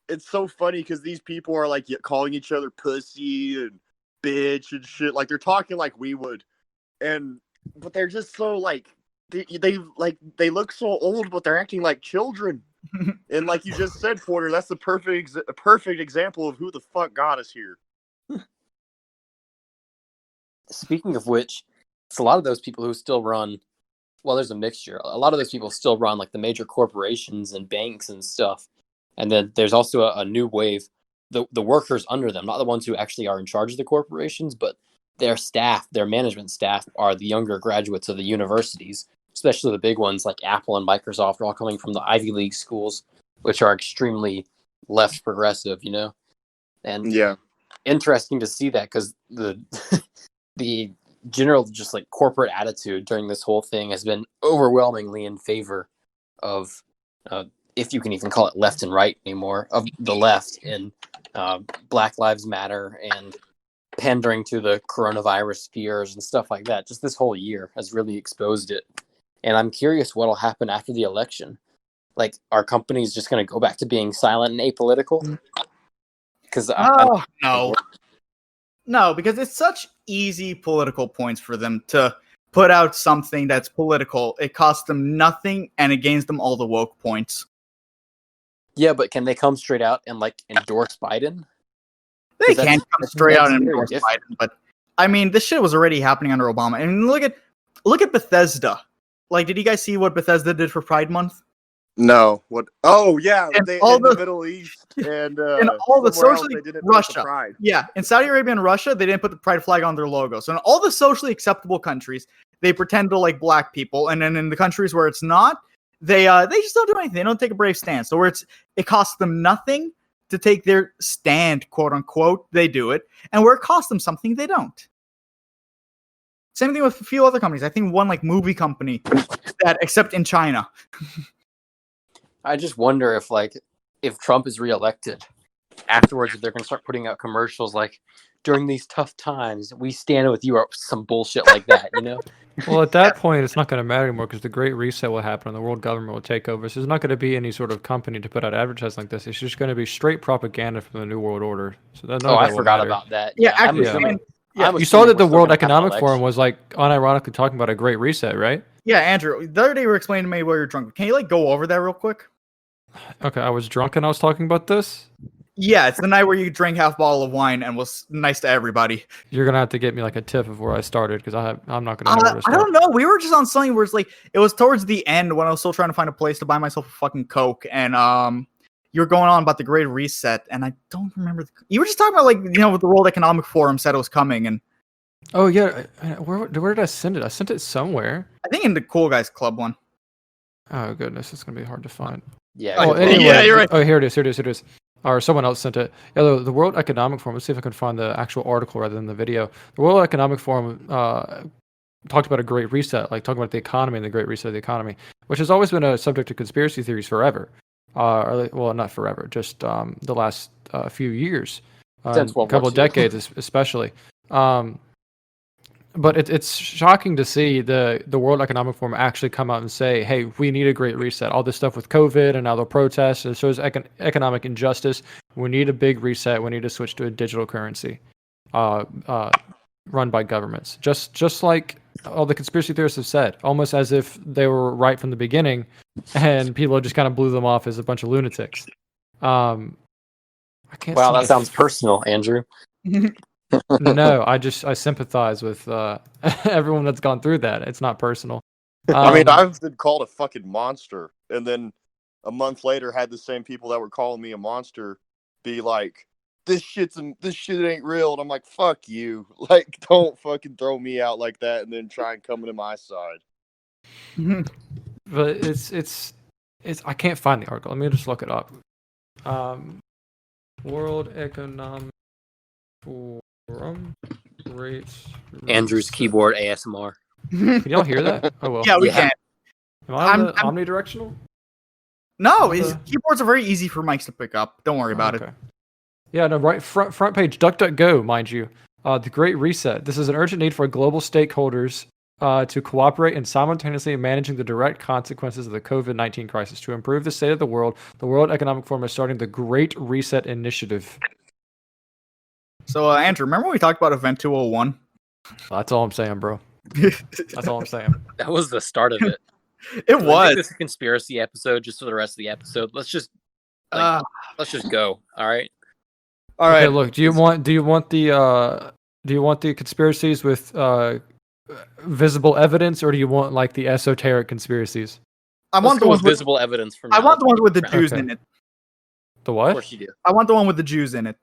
Speaker 4: it's so funny because these people are like calling each other pussy and bitch and shit. Like they're talking like we would, but they're just so like they look so old, but they're acting like children. And like you just said, Porter, that's the perfect example of who the fuck got us here.
Speaker 1: Speaking of which, it's a lot of those people who still run. Well, there's a mixture. A lot of those people still run like the major corporations and banks and stuff. And then there's also a new wave, the workers under them, not the ones who actually are in charge of the corporations, but their staff, their management staff, are the younger graduates of the universities, especially the big ones like Apple and Microsoft are all coming from the Ivy League schools, which are extremely left progressive, you know? And
Speaker 4: Yeah.
Speaker 1: interesting to see that because the general just like corporate attitude during this whole thing has been overwhelmingly in favor of if you can even call it left and right anymore, of the left and Black Lives Matter and pandering to the coronavirus fears and stuff like that. Just this whole year has really exposed it. And I'm curious what'll happen after the election. Like, are companies just going to go back to being silent and apolitical? Because
Speaker 2: No, because it's such easy political points for them to put out something that's political. It costs them nothing, and it gains them all the woke points.
Speaker 1: yeah, but can they come straight out and like endorse Biden?
Speaker 2: They
Speaker 1: 'Cause
Speaker 2: can't come
Speaker 1: that's
Speaker 2: straight out and
Speaker 1: very
Speaker 2: endorse
Speaker 1: different.
Speaker 2: Biden, but I mean, this shit was already happening under Obama. And look at Bethesda. Like, did you guys see what Bethesda did for Pride Month?
Speaker 4: No. What? Oh yeah,
Speaker 2: And
Speaker 4: they
Speaker 2: all
Speaker 4: in the
Speaker 2: the-
Speaker 4: Middle East and
Speaker 2: all the
Speaker 4: somewhere else
Speaker 2: socially-
Speaker 4: they didn't put the
Speaker 2: Russia.
Speaker 4: pride.
Speaker 2: Yeah, in Saudi Arabia and Russia, they didn't put the pride flag on their logo. So in all the socially acceptable countries, they pretend to like black people, and then in the countries where it's not, they just don't do anything. They don't take a brave stance. So where it costs them nothing to take their stand, quote unquote, they do it, and where it costs them something, they don't. Same thing with a few other companies. I think one like movie company that, except in China.
Speaker 1: I just wonder if Trump is reelected, afterwards if they're going to start putting out commercials like, during these tough times, we stand with you, or some bullshit like that, you know?
Speaker 3: Well, at that point, it's not going to matter anymore because the Great Reset will happen and the world government will take over. So there's not going to be any sort of company to put out advertising like this. It's just going to be straight propaganda from the New World Order. So none of
Speaker 1: I
Speaker 3: that will
Speaker 1: forgot
Speaker 3: matter.
Speaker 1: about that.
Speaker 2: Yeah,
Speaker 1: I'm
Speaker 2: actually,
Speaker 1: assuming-
Speaker 2: yeah.
Speaker 1: I'm
Speaker 3: You saw
Speaker 1: assuming
Speaker 3: that the
Speaker 1: we're still
Speaker 3: World
Speaker 1: gonna have an
Speaker 3: Economic Forum
Speaker 1: election.
Speaker 3: was like unironically talking about a Great Reset, right?
Speaker 2: Yeah, Andrew, the other day you were explaining to me while you're drunk. Can you like go over that real quick?
Speaker 3: Okay, I was drunk and I was talking about this.
Speaker 2: Yeah, it's the night where you drank half a bottle of wine and was nice to everybody.
Speaker 3: You're gonna have to get me like a tip of where I started because I'm not gonna know where to
Speaker 2: I
Speaker 3: start.
Speaker 2: don't know. We were just on something where it's like it was towards the end when I was still trying to find a place to buy myself a fucking Coke, and you were going on about the Great Reset, and I don't remember. You were just talking about like what the World Economic Forum said it was coming, and
Speaker 3: Oh yeah, where did I send it? I sent it somewhere.
Speaker 2: I think in the Cool Guys Club one.
Speaker 3: Oh goodness, it's gonna be hard to find.
Speaker 1: Yeah.
Speaker 2: Oh,
Speaker 3: Oh, anyway,
Speaker 2: yeah, you're right.
Speaker 3: Oh, here it is. Or someone else sent it. Yeah, the World Economic Forum. Let's see if I can find the actual article rather than the video. The World Economic Forum talked about a Great Reset, like talking about the economy and the Great Reset of the economy, which has always been a subject of conspiracy theories forever. well, not forever, just the last few years,
Speaker 1: Since
Speaker 3: a
Speaker 1: World War
Speaker 3: couple of
Speaker 1: II.
Speaker 3: decades, especially. But it's shocking to see the World Economic Forum actually come out and say, "Hey, we need a great reset. All this stuff with COVID and now the protests, it shows economic injustice. We need a big reset. We need to switch to a digital currency, run by governments." Just like all the conspiracy theorists have said, almost as if they were right from the beginning, and people just kind of blew them off as a bunch of lunatics. I can't.
Speaker 1: Wow,
Speaker 3: seem
Speaker 1: that
Speaker 3: to
Speaker 1: sounds personal, Andrew.
Speaker 3: No, I sympathize with everyone that's gone through that. It's not personal.
Speaker 4: I mean, I've been called a fucking monster, and then a month later had the same people that were calling me a monster be like, this shit ain't real. And I'm like, fuck you. Like, don't fucking throw me out like that and then try and come into my side.
Speaker 3: But it's I can't find the article. Let me just look it up. World Economic Forum rates.
Speaker 1: Andrew's keyboard ASMR.
Speaker 3: Can y'all hear that? Oh well.
Speaker 2: Yeah, we
Speaker 1: Yeah.
Speaker 2: can.
Speaker 3: Am I on the omnidirectional?
Speaker 2: No, his keyboards are very easy for mics to pick up. Don't worry about it.
Speaker 3: Yeah, no, right front page, DuckDuckGo, mind you. The Great Reset. This is an urgent need for global stakeholders to cooperate in simultaneously managing the direct consequences of the COVID-19 crisis. To improve the state of the World Economic Forum is starting the Great Reset Initiative.
Speaker 2: So, Andrew, remember we talked about Event 201?
Speaker 3: That's all I'm saying, bro. That's all I'm saying.
Speaker 1: That was the start of it.
Speaker 2: It
Speaker 1: Can we
Speaker 2: was.
Speaker 1: make this a conspiracy episode just for the rest of the episode. Let's just go. All right.
Speaker 2: All right.
Speaker 3: Okay, look. Do you want the conspiracies with visible evidence, or do you want like the esoteric conspiracies?
Speaker 2: I
Speaker 1: Let's
Speaker 2: want the
Speaker 1: go
Speaker 2: ones
Speaker 1: with visible evidence from
Speaker 2: I
Speaker 1: now.
Speaker 2: want the ones with the Jews
Speaker 3: Okay.
Speaker 2: in it.
Speaker 3: The
Speaker 1: Of
Speaker 3: what?
Speaker 1: course you do.
Speaker 2: I want the one with the Jews in it.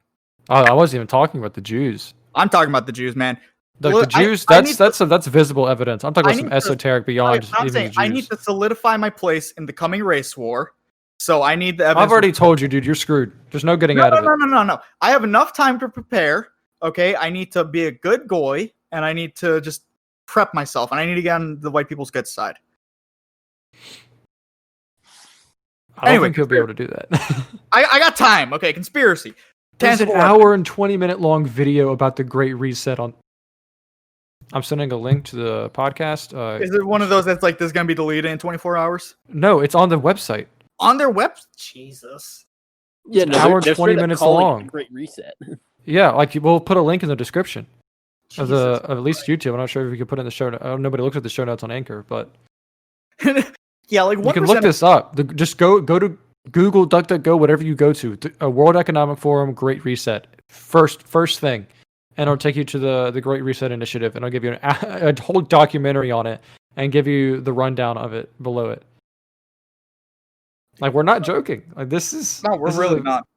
Speaker 3: Oh, I wasn't even talking about the Jews.
Speaker 2: I'm talking about the Jews, man.
Speaker 3: The
Speaker 2: Look,
Speaker 3: Jews.
Speaker 2: I need
Speaker 3: That's visible evidence. I'm talking
Speaker 2: I
Speaker 3: about some
Speaker 2: need to-
Speaker 3: esoteric beyond
Speaker 2: I'm
Speaker 3: even
Speaker 2: saying
Speaker 3: the Jews.
Speaker 2: I need to solidify my place in the coming race war. So I need the evidence.
Speaker 3: I've already told you, dude. You're screwed. There's no getting
Speaker 2: No,
Speaker 3: out of it.
Speaker 2: no. I have enough time to prepare. Okay, I need to be a good goy, and I need to just prep myself, and I need to get on the white people's good side.
Speaker 3: I don't
Speaker 2: Anyway,
Speaker 3: think he'll be able to do that.
Speaker 2: I got time. Okay, conspiracy.
Speaker 3: There's an
Speaker 2: Tangible
Speaker 3: hour and 20-minute long video about the Great Reset on. I'm sending a link to the podcast.
Speaker 2: Is it one of those that's like this is gonna be deleted in 24 hours
Speaker 3: No, it's on the website.
Speaker 2: on their web? Jesus.
Speaker 1: Yeah,
Speaker 3: no, hour and 20 minutes long.
Speaker 1: Great reset.
Speaker 3: Yeah, like we'll put a link in the description of
Speaker 2: Jesus
Speaker 3: at least YouTube. I'm not sure if we could put it in the show. Nobody looks at the show notes on Anchor, but
Speaker 2: Yeah, like
Speaker 3: you
Speaker 2: what
Speaker 3: can look this up. Just go to Google, DuckDuckGo, whatever you go to. A World Economic Forum Great Reset. First thing, and it'll take you to the Great Reset Initiative, and I'll give you a whole documentary on it and give you the rundown of it below it. Like, we're not joking. Like, this is
Speaker 2: No, we're
Speaker 3: this is
Speaker 2: really not.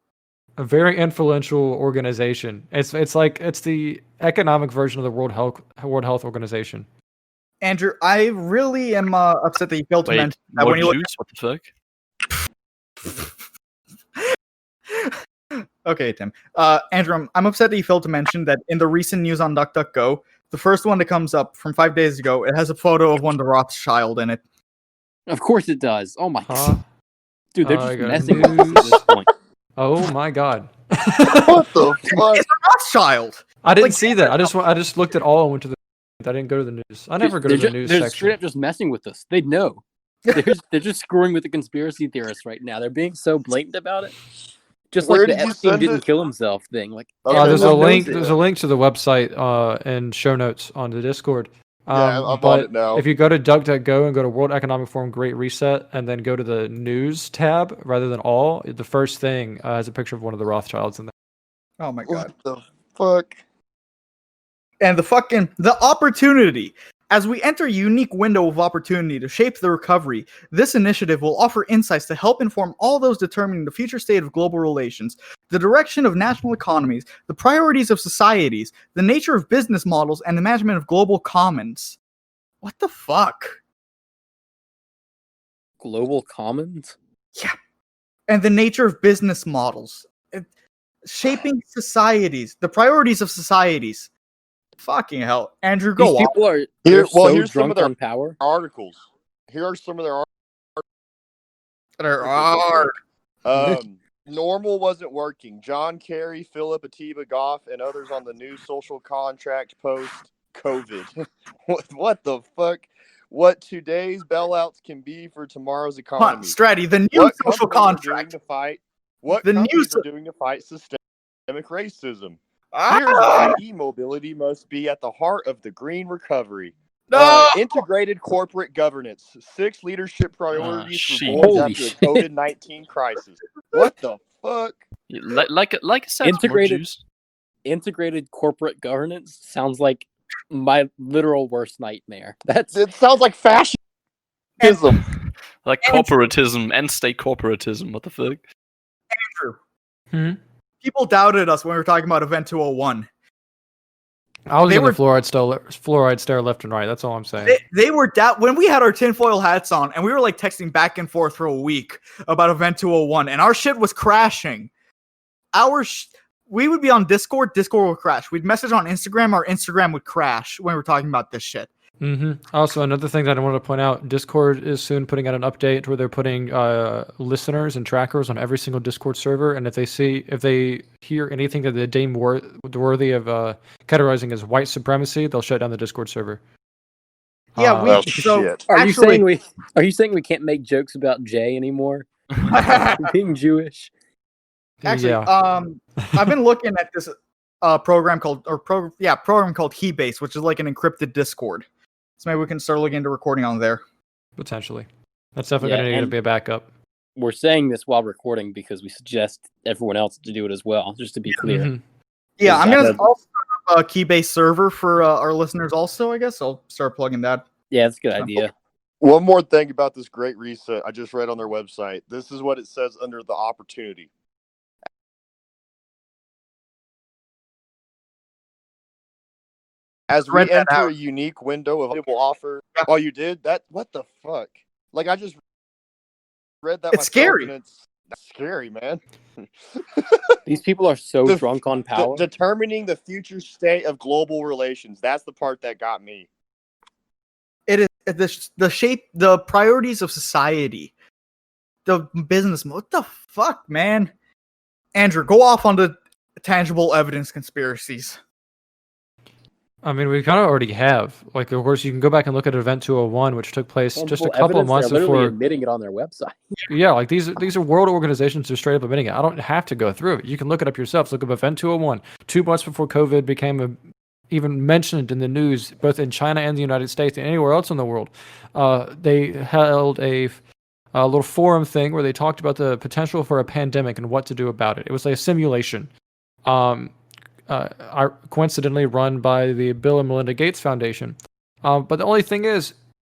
Speaker 3: a very influential organization. It's like it's the economic version of the World Health Organization.
Speaker 2: Andrew, I really am upset that you failed to
Speaker 5: Wait,
Speaker 2: mention that
Speaker 5: more
Speaker 2: when you look.
Speaker 5: Jews? What the fuck?
Speaker 2: Okay, Tim. Andrew, I'm upset that you failed to mention that in the recent news on DuckDuckGo, the first one that comes up from 5 days ago, it has a photo of one of the Rothschild in it.
Speaker 1: Of course it does. Oh my
Speaker 3: Huh?
Speaker 1: dude, they're
Speaker 3: I
Speaker 1: just
Speaker 3: got
Speaker 1: messing with us at this point.
Speaker 3: Oh my God!
Speaker 4: What the fuck?
Speaker 2: It's a Rothschild.
Speaker 3: I didn't
Speaker 2: Like,
Speaker 3: see that. I just looked at all and went to the. I didn't go to the news. I never go to the news
Speaker 1: They're
Speaker 3: section.
Speaker 1: straight up just messing with us. They know. They're just screwing with the conspiracy theorists right now. They're being so blatant about it. Just
Speaker 4: Where
Speaker 1: like
Speaker 4: did
Speaker 1: the
Speaker 4: you
Speaker 1: Epstein
Speaker 4: send
Speaker 1: didn't
Speaker 4: it?
Speaker 1: kill himself thing. Like
Speaker 4: Okay,
Speaker 3: There's a
Speaker 1: everyone
Speaker 3: link.
Speaker 1: knows it.
Speaker 3: There's a link to the website and show notes on the Discord.
Speaker 4: Yeah, I'm on
Speaker 3: but
Speaker 4: it now.
Speaker 3: if you go to DuckDuckGo and go to World Economic Forum Great Reset and then go to the news tab rather than all, the first thing has a picture of one of the Rothschilds in there.
Speaker 2: Oh my God.
Speaker 4: What the fuck?
Speaker 2: And the opportunity. As we enter a unique window of opportunity to shape the recovery, this initiative will offer insights to help inform all those determining the future state of global relations, the direction of national economies, the priorities of societies, the nature of business models, and the management of global commons. What the fuck?
Speaker 1: Global Commons.
Speaker 2: And the nature of business models. Shaping societies, the priorities of societies. Fucking hell. Andrew, go
Speaker 1: These
Speaker 2: on.
Speaker 1: people are
Speaker 4: Here-
Speaker 1: they're
Speaker 4: well,
Speaker 1: so
Speaker 4: here's some
Speaker 1: drunk
Speaker 4: of their-
Speaker 1: on power.
Speaker 4: Articles. Here are some of their
Speaker 2: There are.
Speaker 4: Normal wasn't working. John Kerry, Philip Atiba Goff, and others on the new social contract post COVID. What the fuck? What today's bailouts can be for tomorrow's economy.
Speaker 2: Stratty, the new
Speaker 4: What
Speaker 2: social
Speaker 4: companies are doing
Speaker 2: contract.
Speaker 4: to fight? What
Speaker 2: The new
Speaker 4: companies
Speaker 2: so-
Speaker 4: are doing to fight systemic racism?
Speaker 2: Ah!
Speaker 4: Here's why e-mobility must be at the heart of the green recovery.
Speaker 2: No!
Speaker 4: Integrated corporate governance. 6 leadership priorities for
Speaker 5: shit.
Speaker 4: boards
Speaker 1: Holy
Speaker 4: after
Speaker 1: shit.
Speaker 4: the COVID-19 crisis. What the fuck?
Speaker 5: Like I said,
Speaker 1: Integrated-
Speaker 5: more juice.
Speaker 1: Integrated corporate governance sounds like my literal worst nightmare. That's
Speaker 4: It sounds like fascism.
Speaker 5: Like corporatism and state corporatism. What the fuck?
Speaker 2: Andrew, people doubted us when we were talking about Event 201.
Speaker 3: I was
Speaker 2: They
Speaker 3: in
Speaker 2: were-
Speaker 3: the fluoride stare left and right. That's all I'm saying.
Speaker 2: They were when we had our tinfoil hats on, and we were like texting back and forth for a week about Event 201, and our shit was crashing. We would be on Discord would crash. We'd message on Instagram, our Instagram would crash when we were talking about this shit.
Speaker 3: Also, another thing that I wanted to point out: Discord is soon putting out an update where they're putting listeners and trackers on every single Discord server, and if they hear anything that they deem worthy of categorizing as white supremacy, they'll shut down the Discord server.
Speaker 2: Yeah,
Speaker 4: shit.
Speaker 1: Are you saying we can't make jokes about Jay anymore? Being Jewish.
Speaker 2: Actually,
Speaker 3: yeah.
Speaker 2: I've been looking at this program called Keybase, which is like an encrypted Discord. So maybe we can start looking into recording on there.
Speaker 3: Potentially, that's definitely
Speaker 1: Yeah,
Speaker 3: going to need to
Speaker 1: and-
Speaker 3: be a backup.
Speaker 1: We're saying this while recording because we suggest everyone else to do it as well, just to be clear.
Speaker 3: Mhm.
Speaker 2: Yeah, I'm gonna
Speaker 1: Exactly.
Speaker 2: also start up a Keybase server for our listeners. Also, I guess I'll start plugging that.
Speaker 1: Yeah, that's a good idea.
Speaker 4: One more thing about this great reset I just read on their website. This is what it says under the opportunity. As we
Speaker 2: Read that
Speaker 4: enter
Speaker 2: out.
Speaker 4: a unique window of available offer. Oh, you did that? What the fuck? Like I just read that.
Speaker 2: It's
Speaker 4: myself,
Speaker 2: scary.
Speaker 4: and it's scary, man.
Speaker 1: These people are so
Speaker 4: The-
Speaker 1: drunk on power.
Speaker 4: Determining the future state of global relations. That's the part that got me.
Speaker 2: It is the priorities of society, the business. What the fuck, man? Andrew, go off on the tangible evidence conspiracies.
Speaker 3: I mean, we kind of already have. Like, of course, you can go back and look at Event 201, which took place just a
Speaker 1: Tangible
Speaker 3: couple of
Speaker 1: evidence,
Speaker 3: months
Speaker 1: they're literally
Speaker 3: before.
Speaker 1: admitting it on their website.
Speaker 3: Yeah, like these are world organizations who are straight up admitting it. I don't have to go through it. You can look it up yourselves. Look up Event 201. 2 months before COVID became even mentioned in the news, both in China and the United States and anywhere else in the world, they held a little forum thing where they talked about the potential for a pandemic and what to do about it. It was like a simulation. Coincidentally run by the Bill and Melinda Gates Foundation. But the only thing is,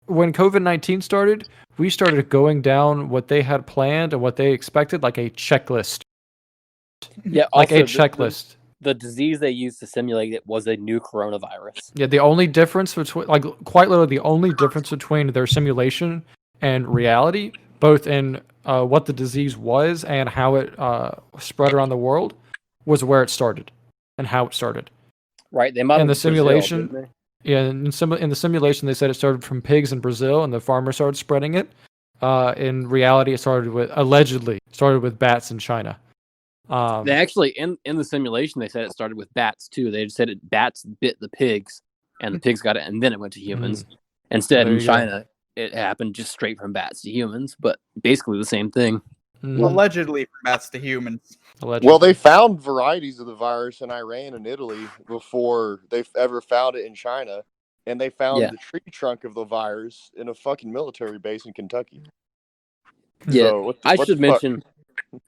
Speaker 3: when COVID-19 started, we started going down what they had planned and what they expected, like a checklist.
Speaker 1: Yeah,
Speaker 3: Like
Speaker 1: also,
Speaker 3: a checklist.
Speaker 1: The disease they used to simulate it was a new coronavirus.
Speaker 3: Yeah, the only difference between, like, quite literally the only difference between their simulation and reality, both in what the disease was and how it spread around the world, was where it started and how it started.
Speaker 1: Right, they modeled
Speaker 3: In the
Speaker 1: Brazil,
Speaker 3: simulation,
Speaker 1: didn't
Speaker 3: yeah, in the simulation, they said it started from pigs in Brazil, and the farmers started spreading it. In reality, it allegedly started with bats in China.
Speaker 1: they actually in the simulation they said it started with bats too. They said bats bit the pigs, and the pigs got it, and then it went to humans. Instead,
Speaker 3: There
Speaker 1: in
Speaker 3: you go.
Speaker 1: China, it happened just straight from bats to humans, but basically the same thing.
Speaker 2: Allegedly from bats to humans.
Speaker 3: Allegedly.
Speaker 4: Well, they found varieties of the virus in Iran and Italy before they've ever found it in China. And they found
Speaker 1: Yeah.
Speaker 4: the tree trunk of the virus in a fucking military base in Kentucky.
Speaker 1: Yeah,
Speaker 4: So, what
Speaker 1: I
Speaker 4: what
Speaker 1: should
Speaker 4: the fuck?
Speaker 1: mention,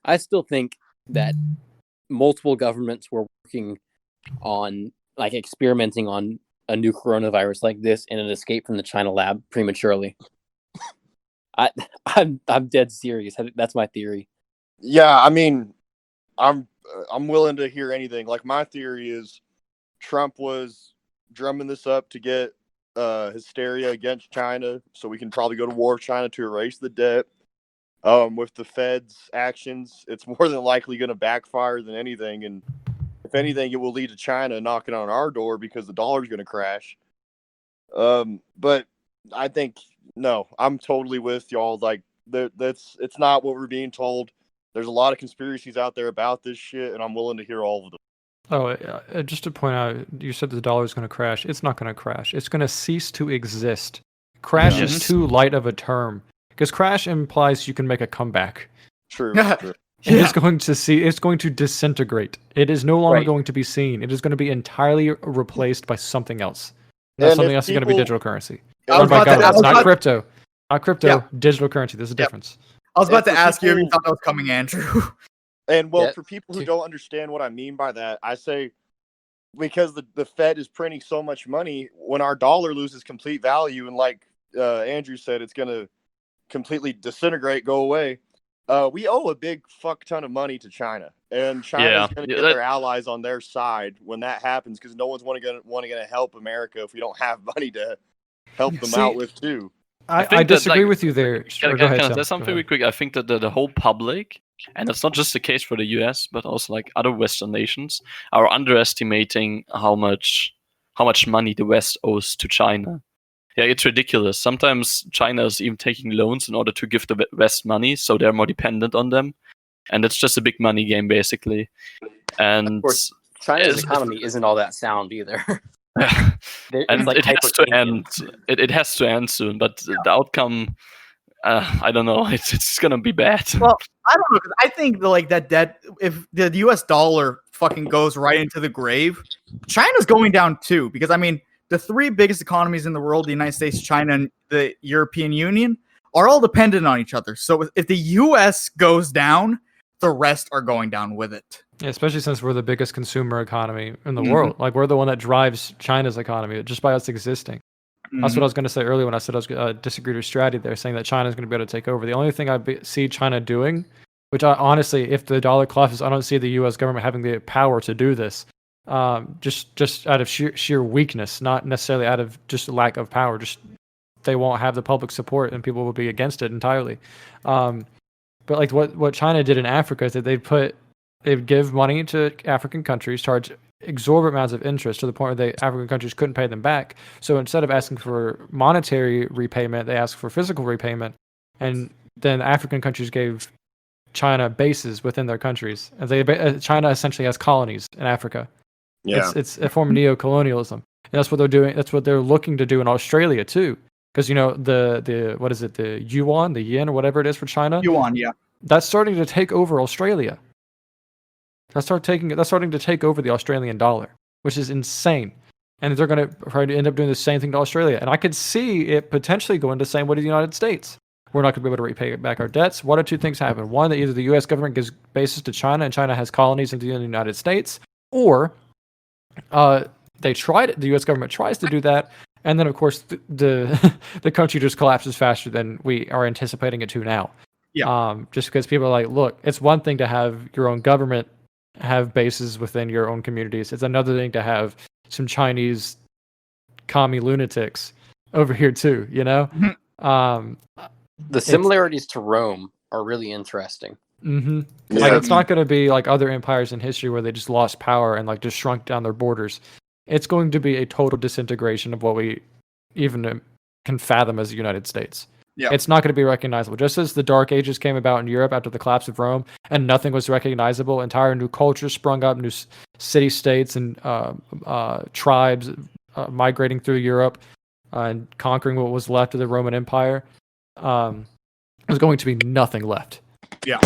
Speaker 1: I still think that multiple governments were working on, like, experimenting on a new coronavirus like this in an escape from the China lab prematurely. I'm dead serious. That's my theory.
Speaker 4: Yeah, I mean, I'm willing to hear anything. Like, my theory is Trump was drumming this up to get hysteria against China, so we can probably go to war with China to erase the debt. With the Fed's actions, it's more than likely going to backfire than anything, and if anything, it will lead to China knocking on our door because the dollar's going to crash. But I think no, I'm totally with y'all. Like it's not what we're being told. There's a lot of conspiracies out there about this shit, and I'm willing to hear all of them.
Speaker 3: Oh, just to point out, you said the dollar is going to crash. It's not going to crash. It's going to cease to exist. Crash is
Speaker 5: Yes.
Speaker 3: too light of a term because crash implies you can make a comeback.
Speaker 4: True. True.
Speaker 3: It is going to see. It's going to disintegrate. It is no longer
Speaker 1: Right.
Speaker 3: going to be seen. It is going to be entirely replaced by something else. That
Speaker 4: And
Speaker 3: something
Speaker 4: if
Speaker 3: else is going to be
Speaker 4: people-
Speaker 3: digital currency.
Speaker 2: I was
Speaker 3: Run by
Speaker 2: about to- I
Speaker 3: governments,
Speaker 2: was
Speaker 3: not
Speaker 2: about-
Speaker 3: crypto. Not crypto.
Speaker 2: Yeah.
Speaker 3: Digital currency. There's a difference.
Speaker 2: I was about to
Speaker 4: And for
Speaker 2: ask you if you
Speaker 4: people-
Speaker 2: thought that was coming, Andrew.
Speaker 4: And well,
Speaker 1: Yeah.
Speaker 4: for people who don't understand what I mean by that, I say because the Fed is printing so much money, when our dollar loses complete value, and like Andrew said, it's going to completely disintegrate, go away. We owe a big fuck ton of money to China, and China's
Speaker 5: Yeah.
Speaker 4: going to
Speaker 5: Yeah,
Speaker 4: get their allies on their side when that happens, because no one's want to help America if we don't have money to help them
Speaker 3: See,
Speaker 4: out with too.
Speaker 3: I
Speaker 5: think that,
Speaker 3: disagree
Speaker 5: like,
Speaker 3: with you there.
Speaker 5: Can,
Speaker 3: Go ahead,
Speaker 5: can I
Speaker 3: Sam.
Speaker 5: say something
Speaker 3: Go
Speaker 5: real
Speaker 3: ahead.
Speaker 5: quick? I think that the whole public, and it's not just the case for the US, but also like other Western nations, are underestimating how much money the West owes to China. Yeah, it's ridiculous. Sometimes China is even taking loans in order to give the West money, so they're more dependent on them, and it's just a big money game basically. And
Speaker 1: Of course, China's
Speaker 5: Yes.
Speaker 1: economy isn't all that sound either. It's
Speaker 5: and
Speaker 1: like
Speaker 5: it has to
Speaker 1: hyper-Keynesian.
Speaker 5: end. It has to end soon, but the outcome, I don't know. It's gonna be bad.
Speaker 2: Well, I don't know, 'cause I think like that debt, if the US dollar fucking goes right into the grave, China's going down too. Because I mean, the three biggest economies in the world, the United States, China, and the European Union, are all dependent on each other. So if the US goes down, the rest are going down with it.
Speaker 3: Yeah, especially since we're the biggest consumer economy in the
Speaker 2: Mhm.
Speaker 3: world. Like we're the one that drives China's economy just by us existing. That's what I was going to say earlier when I said I was disagreed with Stratty there, saying that China's going to be able to take over. The only thing see China doing, which I honestly, if the dollar collapses, I don't see the U.S. government having the power to do this. Just out of sheer weakness, not necessarily out of just lack of power. Just they won't have the public support, and people will be against it entirely. But like what China did in Africa is that they'd give money to African countries, charge exorbitant amounts of interest to the point where the African countries couldn't pay them back. So instead of asking for monetary repayment, they asked for physical repayment, and then African countries gave China bases within their countries, and China essentially has colonies in Africa.
Speaker 4: Yeah.
Speaker 3: It's a form of neo-colonialism, and that's what they're doing. That's what they're looking to do in Australia too, because the what is it, the yuan, the yen, or whatever it is for China,
Speaker 2: Yuan, yeah.
Speaker 3: that's starting to take over Australia. That's starting to take over the Australian dollar, which is insane. And they're going to probably end up doing the same thing to Australia. And I could see it potentially going the same way to the United States. We're not going to be able to repay back our debts. One of two things happen. One, that either the U.S. government gives bases to China and China has colonies in the United States, or the U.S. government tries to do that. And then, of course, the country just collapses faster than we are anticipating it to now.
Speaker 2: Yeah.
Speaker 3: Just because people are like, look, it's one thing to have your own government have bases within your own communities. It's another thing to have some Chinese commie lunatics over here too, you know?
Speaker 1: The similarities to Rome are really interesting.
Speaker 3: Mm-hmm.
Speaker 4: Yeah.
Speaker 3: Like, it's not going to be like other empires in history where they just lost power and like just shrunk down their borders. It's going to be a total disintegration of what we even can fathom as the United States.
Speaker 2: Yeah.
Speaker 3: It's not going to be recognizable. Just as the Dark Ages came about in Europe after the collapse of Rome and nothing was recognizable, entire new cultures sprung up, new city-states and tribes migrating through Europe and conquering what was left of the Roman Empire. There's going to be nothing left.
Speaker 2: Yeah.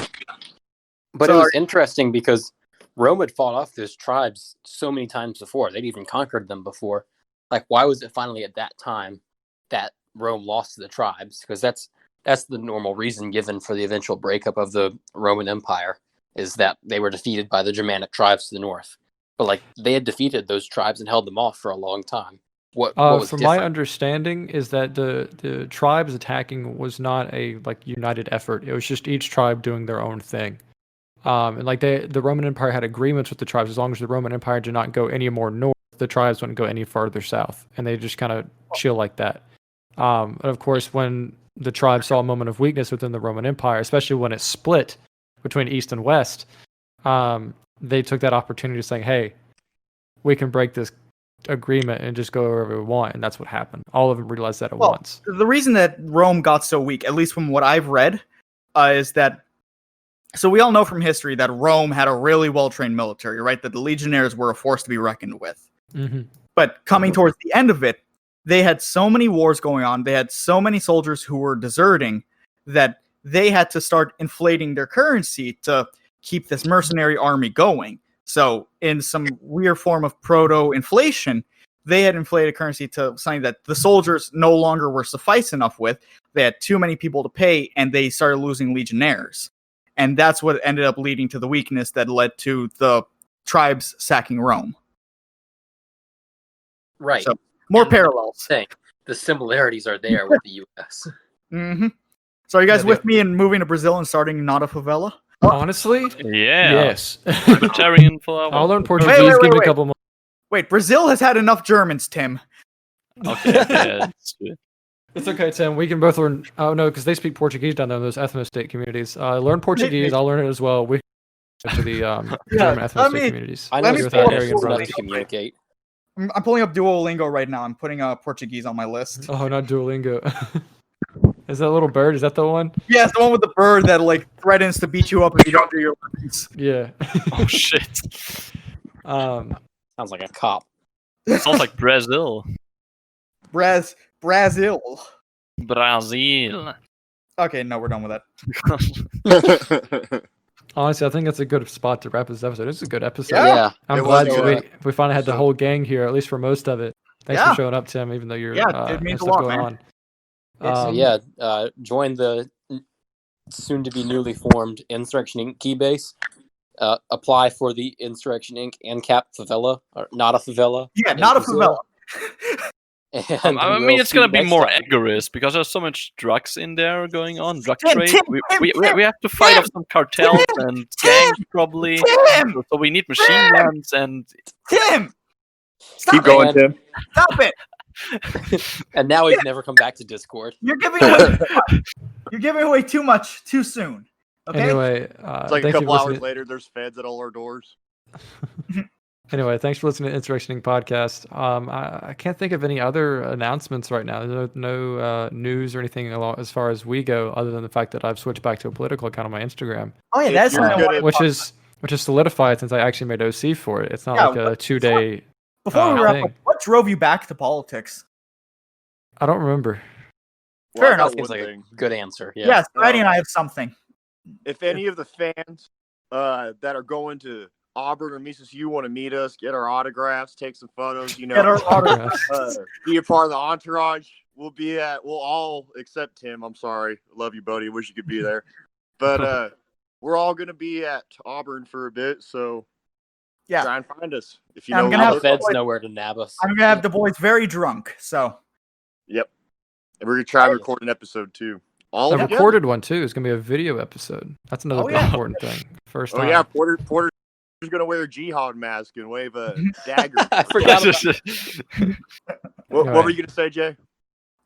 Speaker 1: But
Speaker 2: So
Speaker 1: it was interesting because Rome had fought off those tribes so many times before. They'd even conquered them before. Like, why was it finally at that time that Rome lost to the tribes? Because that's the normal reason given for the eventual breakup of the Roman Empire, is that they were defeated by the Germanic tribes to the north. But like, they had defeated those tribes and held them off for a long time. What was
Speaker 3: From
Speaker 1: different?
Speaker 3: my understanding is that the tribes attacking was not a like united effort. It was just each tribe doing their own thing. And like the Roman Empire had agreements with the tribes. As long as the Roman Empire did not go any more north, the tribes wouldn't go any farther south, and they just kind of chill like that. And of course, when the tribes saw a moment of weakness within the Roman Empire, especially when it split between East and West, they took that opportunity to say, "Hey, we can break this agreement and just go wherever we want," and that's what happened. All of them realized that at once.
Speaker 2: The reason that Rome got so weak, at least from what I've read, is that So we all know from history that Rome had a really well-trained military, right? That the legionnaires were a force to be reckoned with.
Speaker 3: Mm-hmm.
Speaker 2: But coming towards the end of it, they had so many wars going on, they had so many soldiers who were deserting, that they had to start inflating their currency to keep this mercenary army going. So in some weird form of proto-inflation, they had inflated currency to something that the soldiers no longer were suffice enough with. They had too many people to pay, and they started losing legionnaires. And that's what ended up leading to the weakness that led to the tribes sacking Rome.
Speaker 1: Right.
Speaker 2: So, more
Speaker 1: And
Speaker 2: parallels.
Speaker 1: Saying the similarities are there with the U.S.
Speaker 2: Mm-hmm. So are you guys
Speaker 3: Yeah,
Speaker 2: with me in moving to Brazil and starting not a favela?
Speaker 3: Honestly,
Speaker 5: Yeah.
Speaker 3: yes.
Speaker 5: Libertarian flower.
Speaker 3: I'll learn Portuguese.
Speaker 2: wait,
Speaker 3: Give me
Speaker 2: wait.
Speaker 3: a couple more.
Speaker 2: Wait, Brazil has had enough Germans, Tim.
Speaker 5: Okay. That's good.
Speaker 3: It's okay, Tim. We can both learn. Oh no, because they speak Portuguese down there in those ethno-state communities. Learn Portuguese. I'll learn it as well. We to the German ethno-state communities.
Speaker 1: I
Speaker 2: Let
Speaker 1: know
Speaker 2: me
Speaker 3: without
Speaker 2: pull up
Speaker 3: arrogant
Speaker 1: enough
Speaker 3: brothers.
Speaker 1: to communicate.
Speaker 2: I'm pulling up Duolingo right now. I'm putting Portuguese on my list.
Speaker 3: Oh, not Duolingo. Is that little bird? Is that the one?
Speaker 2: Yeah, it's the one with the bird that like threatens to beat you up if you don't do your lessons.
Speaker 3: Yeah.
Speaker 5: Oh shit.
Speaker 1: Sounds like a cop.
Speaker 5: Sounds like Brazil.
Speaker 2: Brazil.
Speaker 5: Brazil.
Speaker 2: Okay, no, we're done with that.
Speaker 3: Honestly, I think that's a good spot to wrap this episode. It's a good episode.
Speaker 1: Yeah.
Speaker 3: I'm
Speaker 4: It
Speaker 3: glad
Speaker 4: was,
Speaker 3: that we finally had the whole gang here, at least for most of it. Thanks
Speaker 2: Yeah.
Speaker 3: for showing up, Tim, even though you're
Speaker 2: Yeah, it means
Speaker 3: stuff
Speaker 2: a lot,
Speaker 3: going
Speaker 2: man.
Speaker 3: on.
Speaker 1: Join the soon-to-be newly formed Insurrection Inc. key base. Apply for the Insurrection Inc. ANCAP favela, or not a favela.
Speaker 2: Yeah,
Speaker 1: in
Speaker 2: not a
Speaker 1: Brazil.
Speaker 2: favela.
Speaker 1: And
Speaker 5: I
Speaker 1: we'll
Speaker 5: mean, it's
Speaker 1: see
Speaker 5: gonna
Speaker 1: you
Speaker 5: be
Speaker 1: next
Speaker 5: more
Speaker 1: time.
Speaker 5: rigorous because there's so much drugs in there going on, drug
Speaker 2: Tim,
Speaker 5: trade.
Speaker 2: Tim,
Speaker 5: we
Speaker 2: Tim,
Speaker 5: have to fight off some cartels
Speaker 2: Tim,
Speaker 5: and gangs probably.
Speaker 2: Tim!
Speaker 5: So we need machine
Speaker 2: Tim!
Speaker 5: guns and
Speaker 2: Tim! Stop
Speaker 4: Keep
Speaker 2: it!
Speaker 4: going, Tim.
Speaker 2: Stop it!
Speaker 1: And now he's never come back to Discord.
Speaker 2: You're giving away too much. You're giving away too much too soon. Okay?
Speaker 3: Anyway,
Speaker 4: It's like a
Speaker 3: thank you
Speaker 4: couple
Speaker 3: for
Speaker 4: hours
Speaker 3: listening.
Speaker 4: later, there's feds at all our doors.
Speaker 3: Anyway, thanks for listening to Insurrection Inc. podcast. I can't think of any other announcements right now. There's no news or anything along as far as we go, other than the fact that I've switched back to a political account on my Instagram,
Speaker 2: Oh yeah,
Speaker 4: If
Speaker 2: that's
Speaker 4: you're
Speaker 2: something I
Speaker 4: good
Speaker 2: wanted
Speaker 4: at-
Speaker 2: to
Speaker 3: which
Speaker 2: talk
Speaker 3: is solidified since I actually made OC for it. It's not
Speaker 2: Yeah,
Speaker 3: like a 2-day.
Speaker 2: Before we wrap
Speaker 3: thing.
Speaker 2: up, what drove you back to politics?
Speaker 3: I don't remember.
Speaker 2: Fair
Speaker 4: I
Speaker 2: enough.
Speaker 4: got
Speaker 1: Seems
Speaker 4: one
Speaker 1: like
Speaker 4: thing.
Speaker 1: a good answer. Yeah.
Speaker 2: Yes, Stratty and I have something.
Speaker 4: If any of the fans that are going to Auburn or Mississippi want to meet us, get our autographs, take some photos,
Speaker 2: Get our autographs.
Speaker 4: be a part of the entourage. We'll all except Tim. I'm sorry. Love you, buddy. Wish you could be there. But we're all gonna be at Auburn for a bit, so
Speaker 2: Yeah.
Speaker 4: try and find us. If you
Speaker 2: I'm
Speaker 4: know
Speaker 2: gonna
Speaker 1: Now
Speaker 2: have
Speaker 1: the
Speaker 4: where-
Speaker 1: feds know where to nab us.
Speaker 2: I'm gonna have the boys very drunk, so
Speaker 4: Yep. And we're gonna try and record an episode too. All
Speaker 3: A
Speaker 4: together.
Speaker 3: recorded one too. It's gonna be a video episode. That's another
Speaker 2: Oh,
Speaker 3: big
Speaker 2: yeah.
Speaker 3: important thing. First
Speaker 4: Oh
Speaker 3: time.
Speaker 4: yeah, Porter's gonna wear a jihad mask and wave a dagger.
Speaker 1: I forgot about
Speaker 4: What
Speaker 3: Alright.
Speaker 4: were you gonna say, Jay?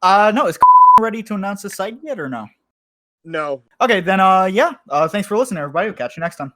Speaker 2: no, is ready to announce the site yet or no?
Speaker 4: No.
Speaker 2: Okay, then thanks for listening, everybody. We'll catch you next time.